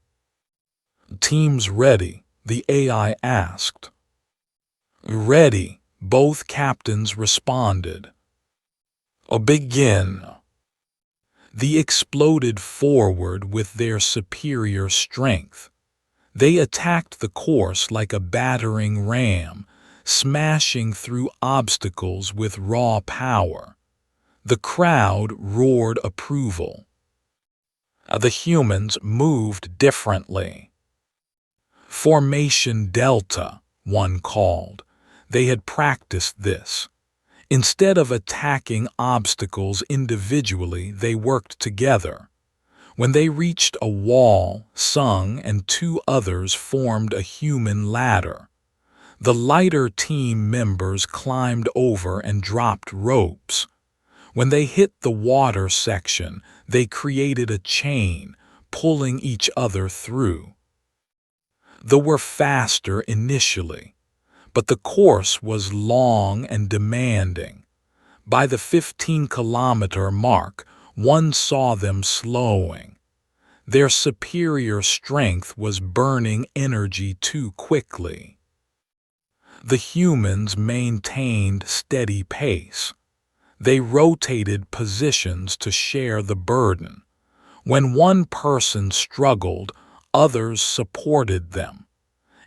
"Team's ready?" the AI asked. "Ready," both captains responded. "Begin." They exploded forward with their superior strength. They attacked the course like a battering ram, smashing through obstacles with raw power. The crowd roared approval. The humans moved differently. "Formation Delta," one called. They had practiced this. Instead of attacking obstacles individually, they worked together. When they reached a wall, Sung and 2 others formed a human ladder. The lighter team members climbed over and dropped ropes. When they hit the water section, they created a chain, pulling each other through. They were faster initially, but the course was long and demanding. By the 15-kilometer mark, one saw them slowing. Their superior strength was burning energy too quickly. The humans maintained steady pace. They rotated positions to share the burden. When one person struggled, others supported them.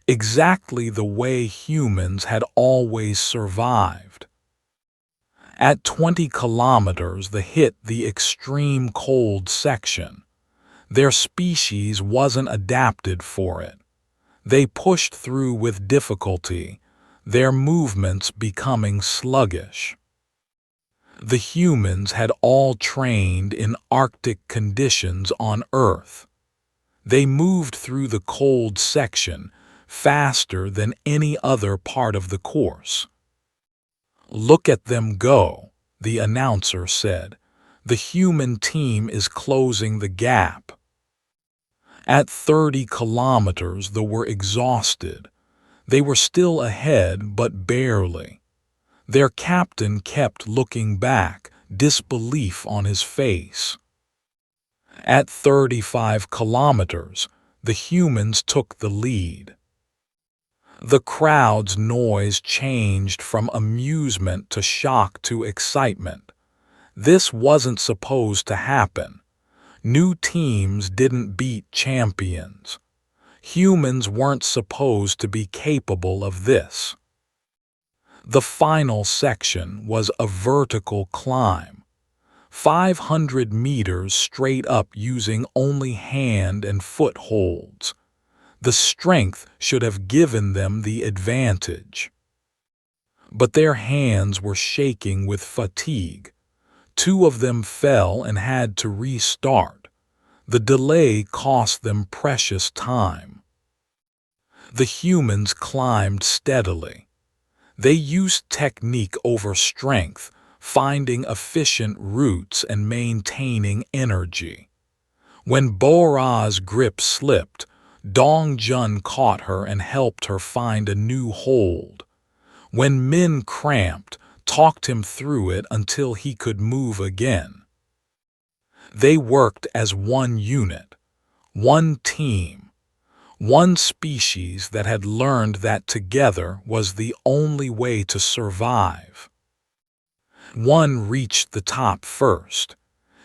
Exactly the way humans had always survived. At 20 kilometers, they hit the extreme cold section. Their species wasn't adapted for it. They pushed through with difficulty, their movements becoming sluggish. The humans had all trained in Arctic conditions on Earth. They moved through the cold section faster than any other part of the course. "Look at them go," the announcer said. "The human team is closing the gap." At 30 kilometers, they were exhausted. They were still ahead, but barely. Their captain kept looking back, disbelief on his face. At 35 kilometers, the humans took the lead. The crowd's noise changed from amusement to shock to excitement. This wasn't supposed to happen. New teams didn't beat champions. Humans weren't supposed to be capable of this. The final section was a vertical climb. 500 meters straight up using only hand and foot holds. The strength should have given them the advantage. But their hands were shaking with fatigue. 2 of them fell and had to restart. The delay cost them precious time. The humans climbed steadily. They used technique over strength, finding efficient routes and maintaining energy. When Bora's grip slipped, Dong Jun caught her and helped her find a new hold. When Min cramped, talked him through it until he could move again. They worked as one unit, one team, one species that had learned that together was the only way to survive. One reached the top first.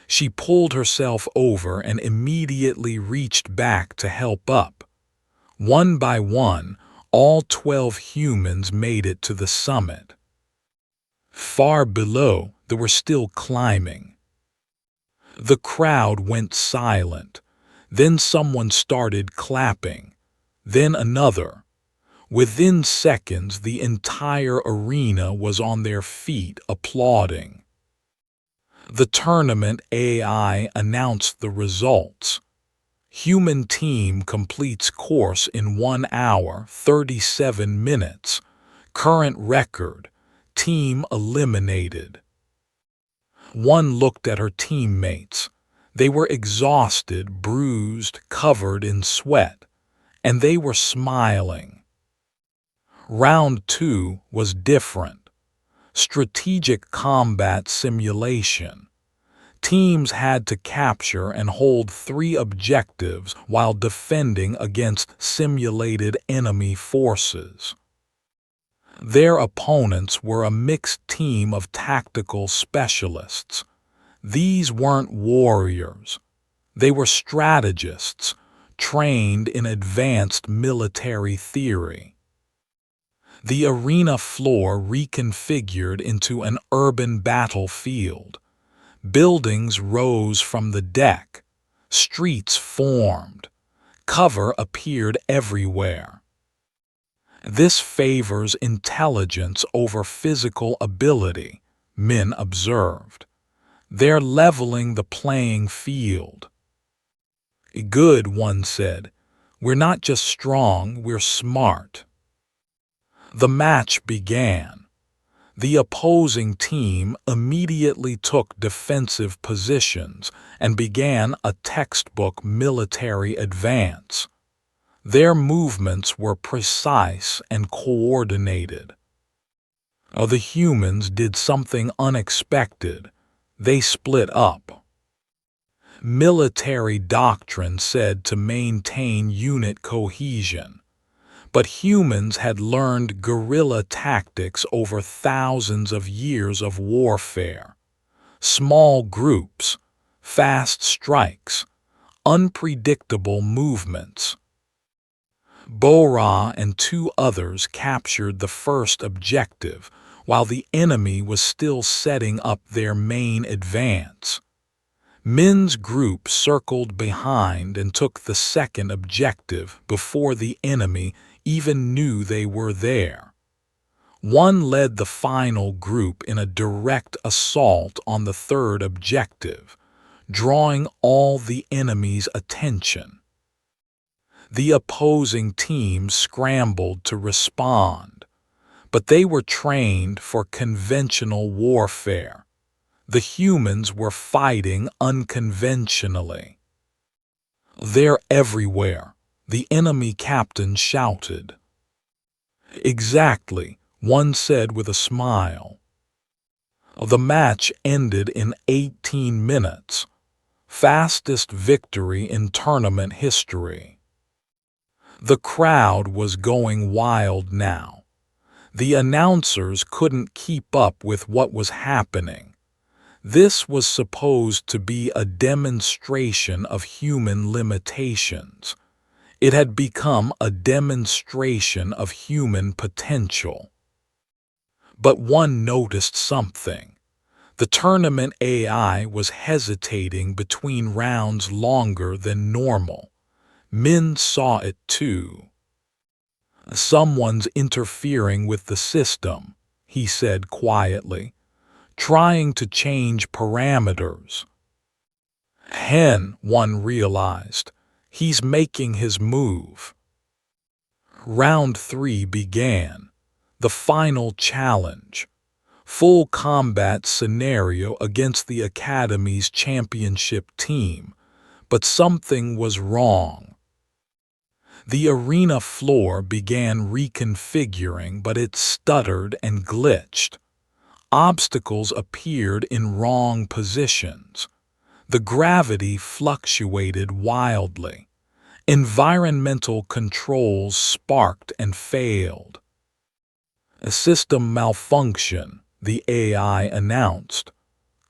She pulled herself over and immediately reached back to help up. One by one, all 12 humans made it to the summit. Far below, they were still climbing. The crowd went silent. Then someone started clapping. Then another. Within seconds, the entire arena was on their feet applauding. The tournament AI announced the results. Human team completes course in 1 hour, 37 minutes. Current record. Team eliminated. One looked at her teammates. They were exhausted, bruised, covered in sweat, and they were smiling. Round 2 was different. Strategic combat simulation. Teams had to capture and hold 3 objectives while defending against simulated enemy forces. Their opponents were a mixed team of tactical specialists. These weren't warriors. They were strategists, trained in advanced military theory. The arena floor reconfigured into an urban battlefield. Buildings rose from the deck. Streets formed. Cover appeared everywhere. This favors intelligence over physical ability, Min observed. They're leveling the playing field. Good, one said. We're not just strong, we're smart. The match began. The opposing team immediately took defensive positions and began a textbook military advance. Their movements were precise and coordinated. The humans did something unexpected. They split up. Military doctrine said to maintain unit cohesion, but humans had learned guerrilla tactics over thousands of years of warfare. Small groups, fast strikes, unpredictable movements. Bora and 2 others captured the first objective, while the enemy was still setting up their main advance. Min's group circled behind and took the second objective before the enemy even knew they were there. One led the final group in a direct assault on the third objective, drawing all the enemy's attention. The opposing team scrambled to respond, but they were trained for conventional warfare. The humans were fighting unconventionally. They're everywhere, the enemy captain shouted. Exactly, one said with a smile. The match ended in 18 minutes, fastest victory in tournament history. The crowd was going wild now. The announcers couldn't keep up with what was happening. This was supposed to be a demonstration of human limitations. It had become a demonstration of human potential. But one noticed something. The tournament AI was hesitating between rounds longer than normal. Min saw it too. "Someone's interfering with the system," he said quietly, "trying to change parameters." One realized. He's making his move. Round 3 began. The final challenge. Full combat scenario against the Academy's championship team. But something was wrong. The arena floor began reconfiguring, but it stuttered and glitched. Obstacles appeared in wrong positions. The gravity fluctuated wildly. Environmental controls sparked and failed. "A system malfunction," the AI announced.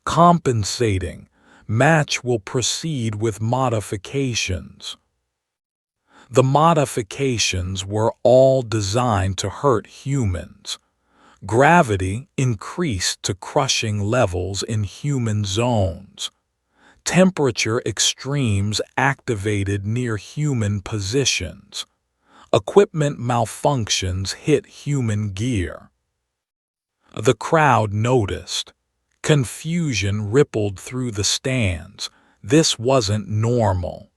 "Compensating. Match will proceed with modifications." The modifications were all designed to hurt humans. Gravity increased to crushing levels in human zones. Temperature extremes activated near human positions. Equipment malfunctions hit human gear. The crowd noticed. Confusion rippled through the stands. This wasn't normal.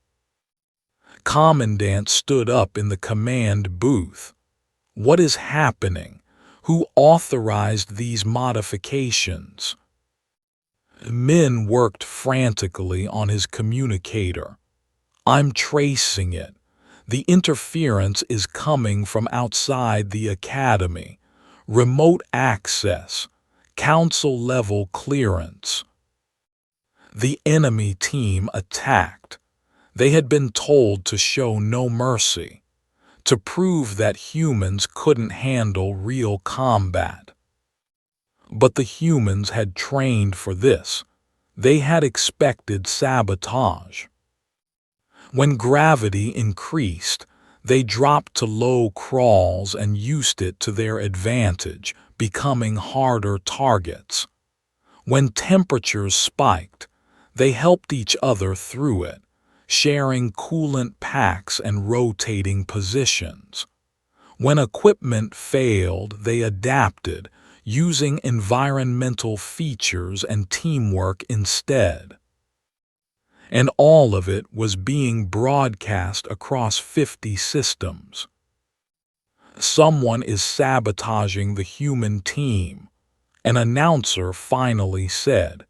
Commandant stood up in the command booth. "What is happening? Who authorized these modifications?" Min worked frantically on his communicator. "I'm tracing it. The interference is coming from outside the Academy. Remote access. Council-level clearance." The enemy team attacked. They had been told to show no mercy, to prove that humans couldn't handle real combat. But the humans had trained for this. They had expected sabotage. When gravity increased, they dropped to low crawls and used it to their advantage, becoming harder targets. When temperatures spiked, they helped each other through it, sharing coolant packs and rotating positions. When equipment failed, they adapted, using environmental features and teamwork instead. And all of it was being broadcast across 50 systems. "Someone is sabotaging the human team," an announcer finally said.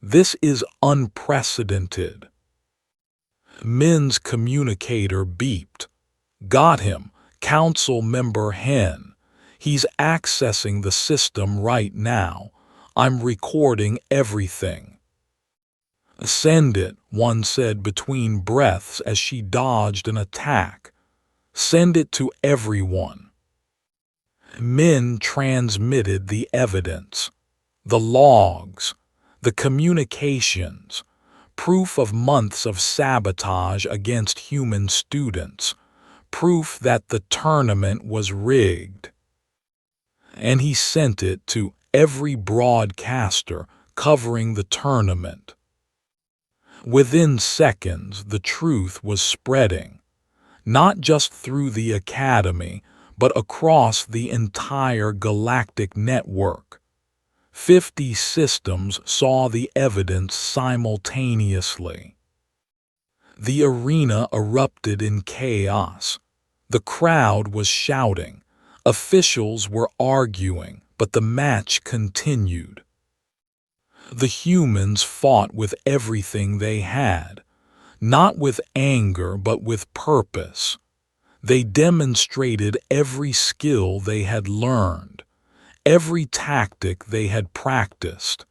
"This is unprecedented." Min's communicator beeped. "Got him, Council Member Hen. He's accessing the system right now. I'm recording everything." "Send it," one said between breaths as she dodged an attack. "Send it to everyone." Min transmitted the evidence. The logs, the communications, proof of months of sabotage against human students, proof that the tournament was rigged. And he sent it to every broadcaster covering the tournament. Within seconds, the truth was spreading, not just through the Academy, but across the entire galactic network. 50 systems saw the evidence simultaneously. The arena erupted in chaos. The crowd was shouting. Officials were arguing, but the match continued. The humans fought with everything they had, not with anger but with purpose. They demonstrated every skill they had learned, every tactic they had practiced,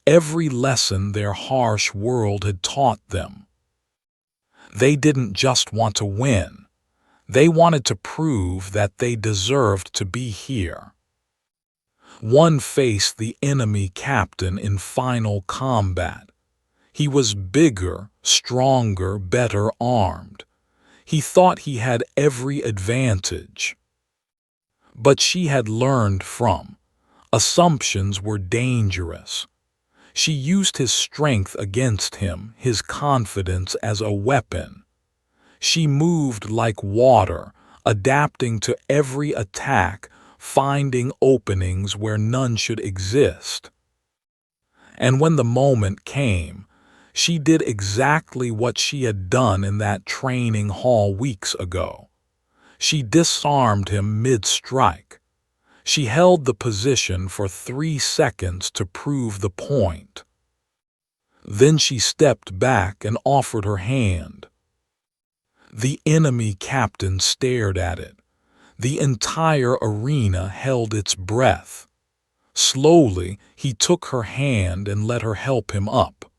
every lesson their harsh world had taught them. They didn't just want to win. They wanted to prove that they deserved to be here. One faced the enemy captain in final combat. He was bigger, stronger, better armed. He thought he had every advantage. But she had learned from. Assumptions were dangerous. She used his strength against him, his confidence as a weapon. She moved like water, adapting to every attack, finding openings where none should exist. And when the moment came, she did exactly what she had done in that training hall weeks ago. She disarmed him mid-strike. She held the position for 3 seconds to prove the point. Then she stepped back and offered her hand. The enemy captain stared at it. The entire arena held its breath. Slowly, he took her hand and let her help him up.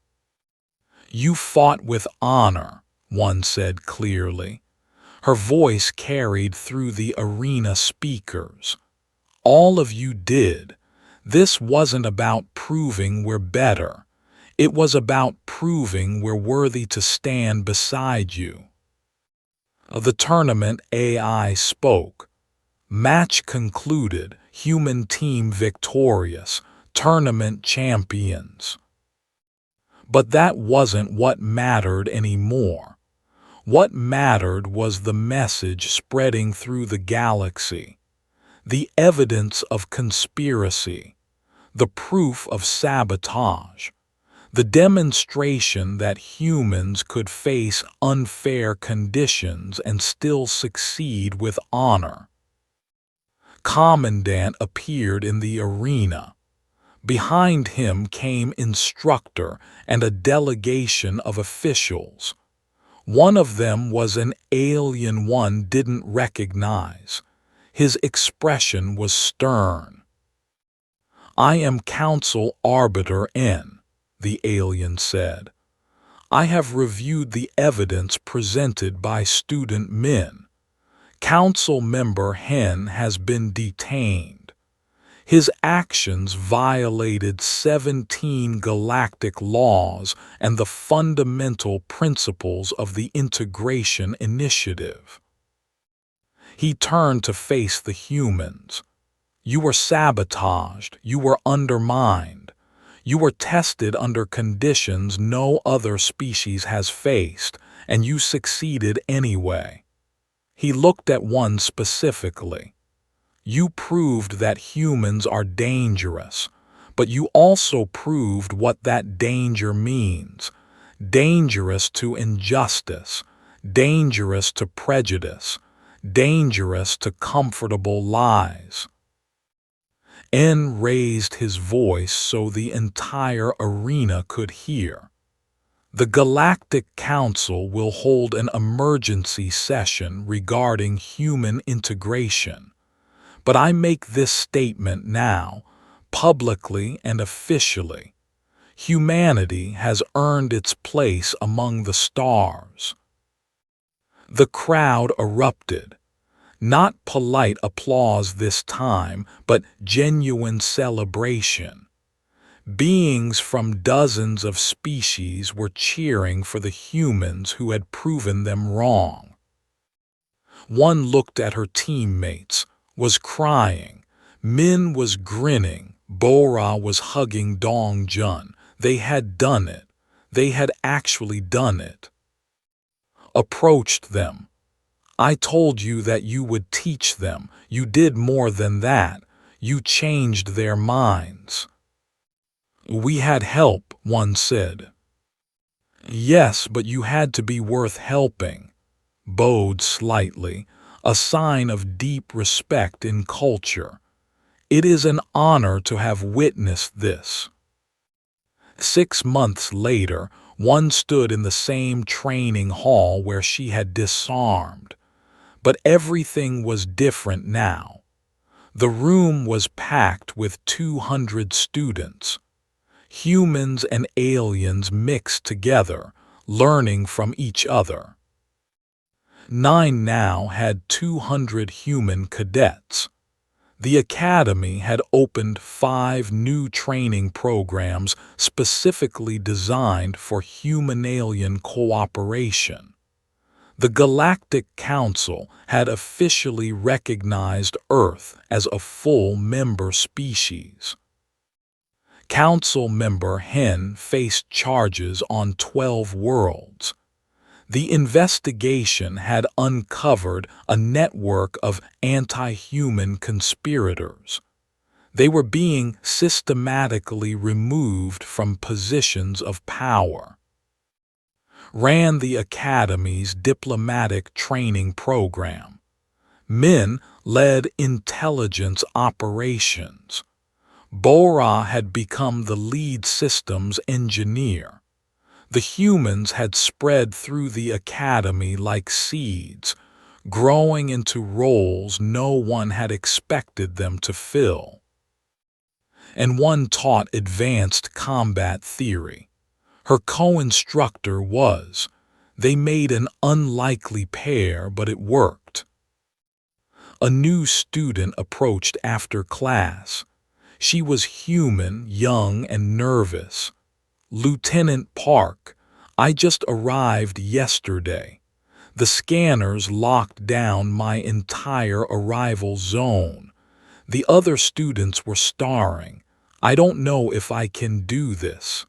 "You fought with honor," one said clearly. Her voice carried through the arena speakers. "All of you did. This wasn't about proving we're better. It was about proving we're worthy to stand beside you." The tournament AI spoke. "Match concluded, human team victorious, tournament champions." But that wasn't what mattered anymore. What mattered was the message spreading through the galaxy, the evidence of conspiracy, the proof of sabotage, the demonstration that humans could face unfair conditions and still succeed with honor. Commandant appeared in the arena. Behind him came Instructor and a delegation of officials. One of them was an alien one didn't recognize. His expression was stern. "I am Council Arbiter N," the alien said. "I have reviewed the evidence presented by Student Min. Council Member Hen has been detained. His actions violated 17 galactic laws and the fundamental principles of the Integration Initiative." He turned to face the humans. "You were sabotaged, you were undermined. You were tested under conditions no other species has faced, and you succeeded anyway." He looked at one specifically. "You proved that humans are dangerous, but you also proved what that danger means. Dangerous to injustice, dangerous to prejudice, dangerous to comfortable lies." N raised his voice so the entire arena could hear. "The Galactic Council will hold an emergency session regarding human integration. But I make this statement now, publicly and officially. Humanity has earned its place among the stars." The crowd erupted. Not polite applause this time, but genuine celebration. Beings from dozens of species were cheering for the humans who had proven them wrong. One looked at her teammates, was crying. Min was grinning. Bora was hugging Dong Jun. They had done it. They had actually done it. Approached them. "I told you that you would teach them. You did more than that. You changed their minds." "We had help," one said. "Yes, but you had to be worth helping." Bowed slightly, a sign of deep respect in culture. "It is an honor to have witnessed this." 6 months later, one stood in the same training hall where she had disarmed. But everything was different now. The room was packed with 200 students. Humans and aliens mixed together, learning from each other. 9 now had 200 human cadets. The academy had opened 5 new training programs specifically designed for human-alien cooperation. The Galactic Council had officially recognized Earth as a full member species. Council member Hen faced charges on 12 worlds. The investigation had uncovered a network of anti-human conspirators. They were being systematically removed from positions of power. Ran the Academy's diplomatic training program. Men led intelligence operations. Bora had become the lead systems engineer. The humans had spread through the Academy like seeds, growing into roles no one had expected them to fill. And one taught advanced combat theory. Her co-instructor was. They made an unlikely pair, but it worked. A new student approached after class. She was human, young, and nervous. "Lieutenant Park, I just arrived yesterday. The scanners locked down my entire arrival zone. The other students were starring. I don't know if I can do this."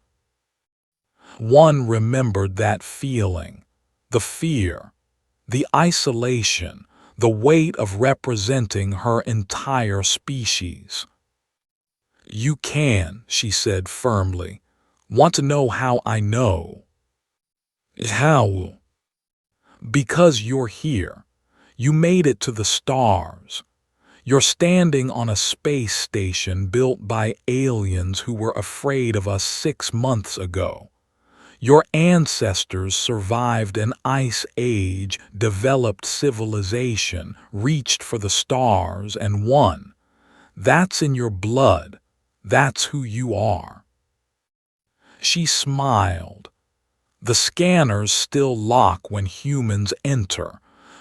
One remembered that feeling, the fear, the isolation, the weight of representing her entire species. "You can," she said firmly. "Want to know how I know?" "How?" "Because you're here. You made it to the stars. You're standing on a space station built by aliens who were afraid of us 6 months ago. Your ancestors survived an ice age, developed civilization, reached for the stars, and won. That's in your blood. That's who you are." She smiled. "The scanners still lock when humans enter,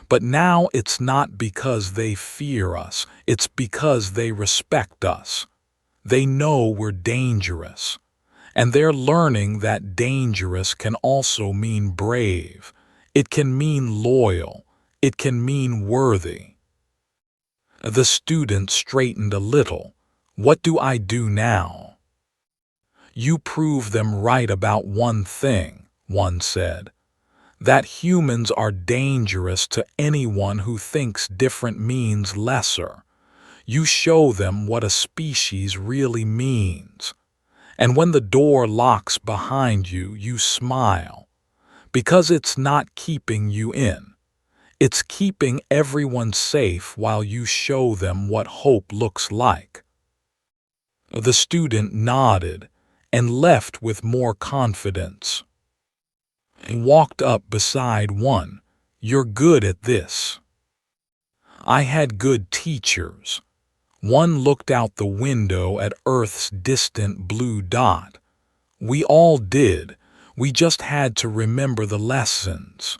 but now it's not because they fear us, it's because they respect us. They know we're dangerous. And they're learning that dangerous can also mean brave. It can mean loyal. It can mean worthy." The student straightened a little. "What do I do now?" "You prove them right about one thing," one said. "That humans are dangerous to anyone who thinks different means lesser. You show them what a species really means. And when the door locks behind you, you smile. Because it's not keeping you in. It's keeping everyone safe while you show them what hope looks like." The student nodded and left with more confidence. He walked up beside one. "You're good at this." "I had good teachers." One looked out the window at Earth's distant blue dot. "We all did. We just had to remember the lessons."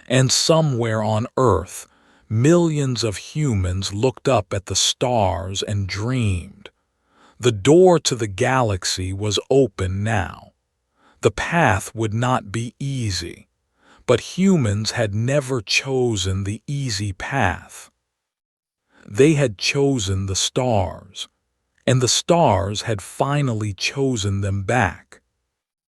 And somewhere on Earth, millions of humans looked up at the stars and dreamed. The door to the galaxy was open now. The path would not be easy, but humans had never chosen the easy path. They had chosen the stars, and the stars had finally chosen them back.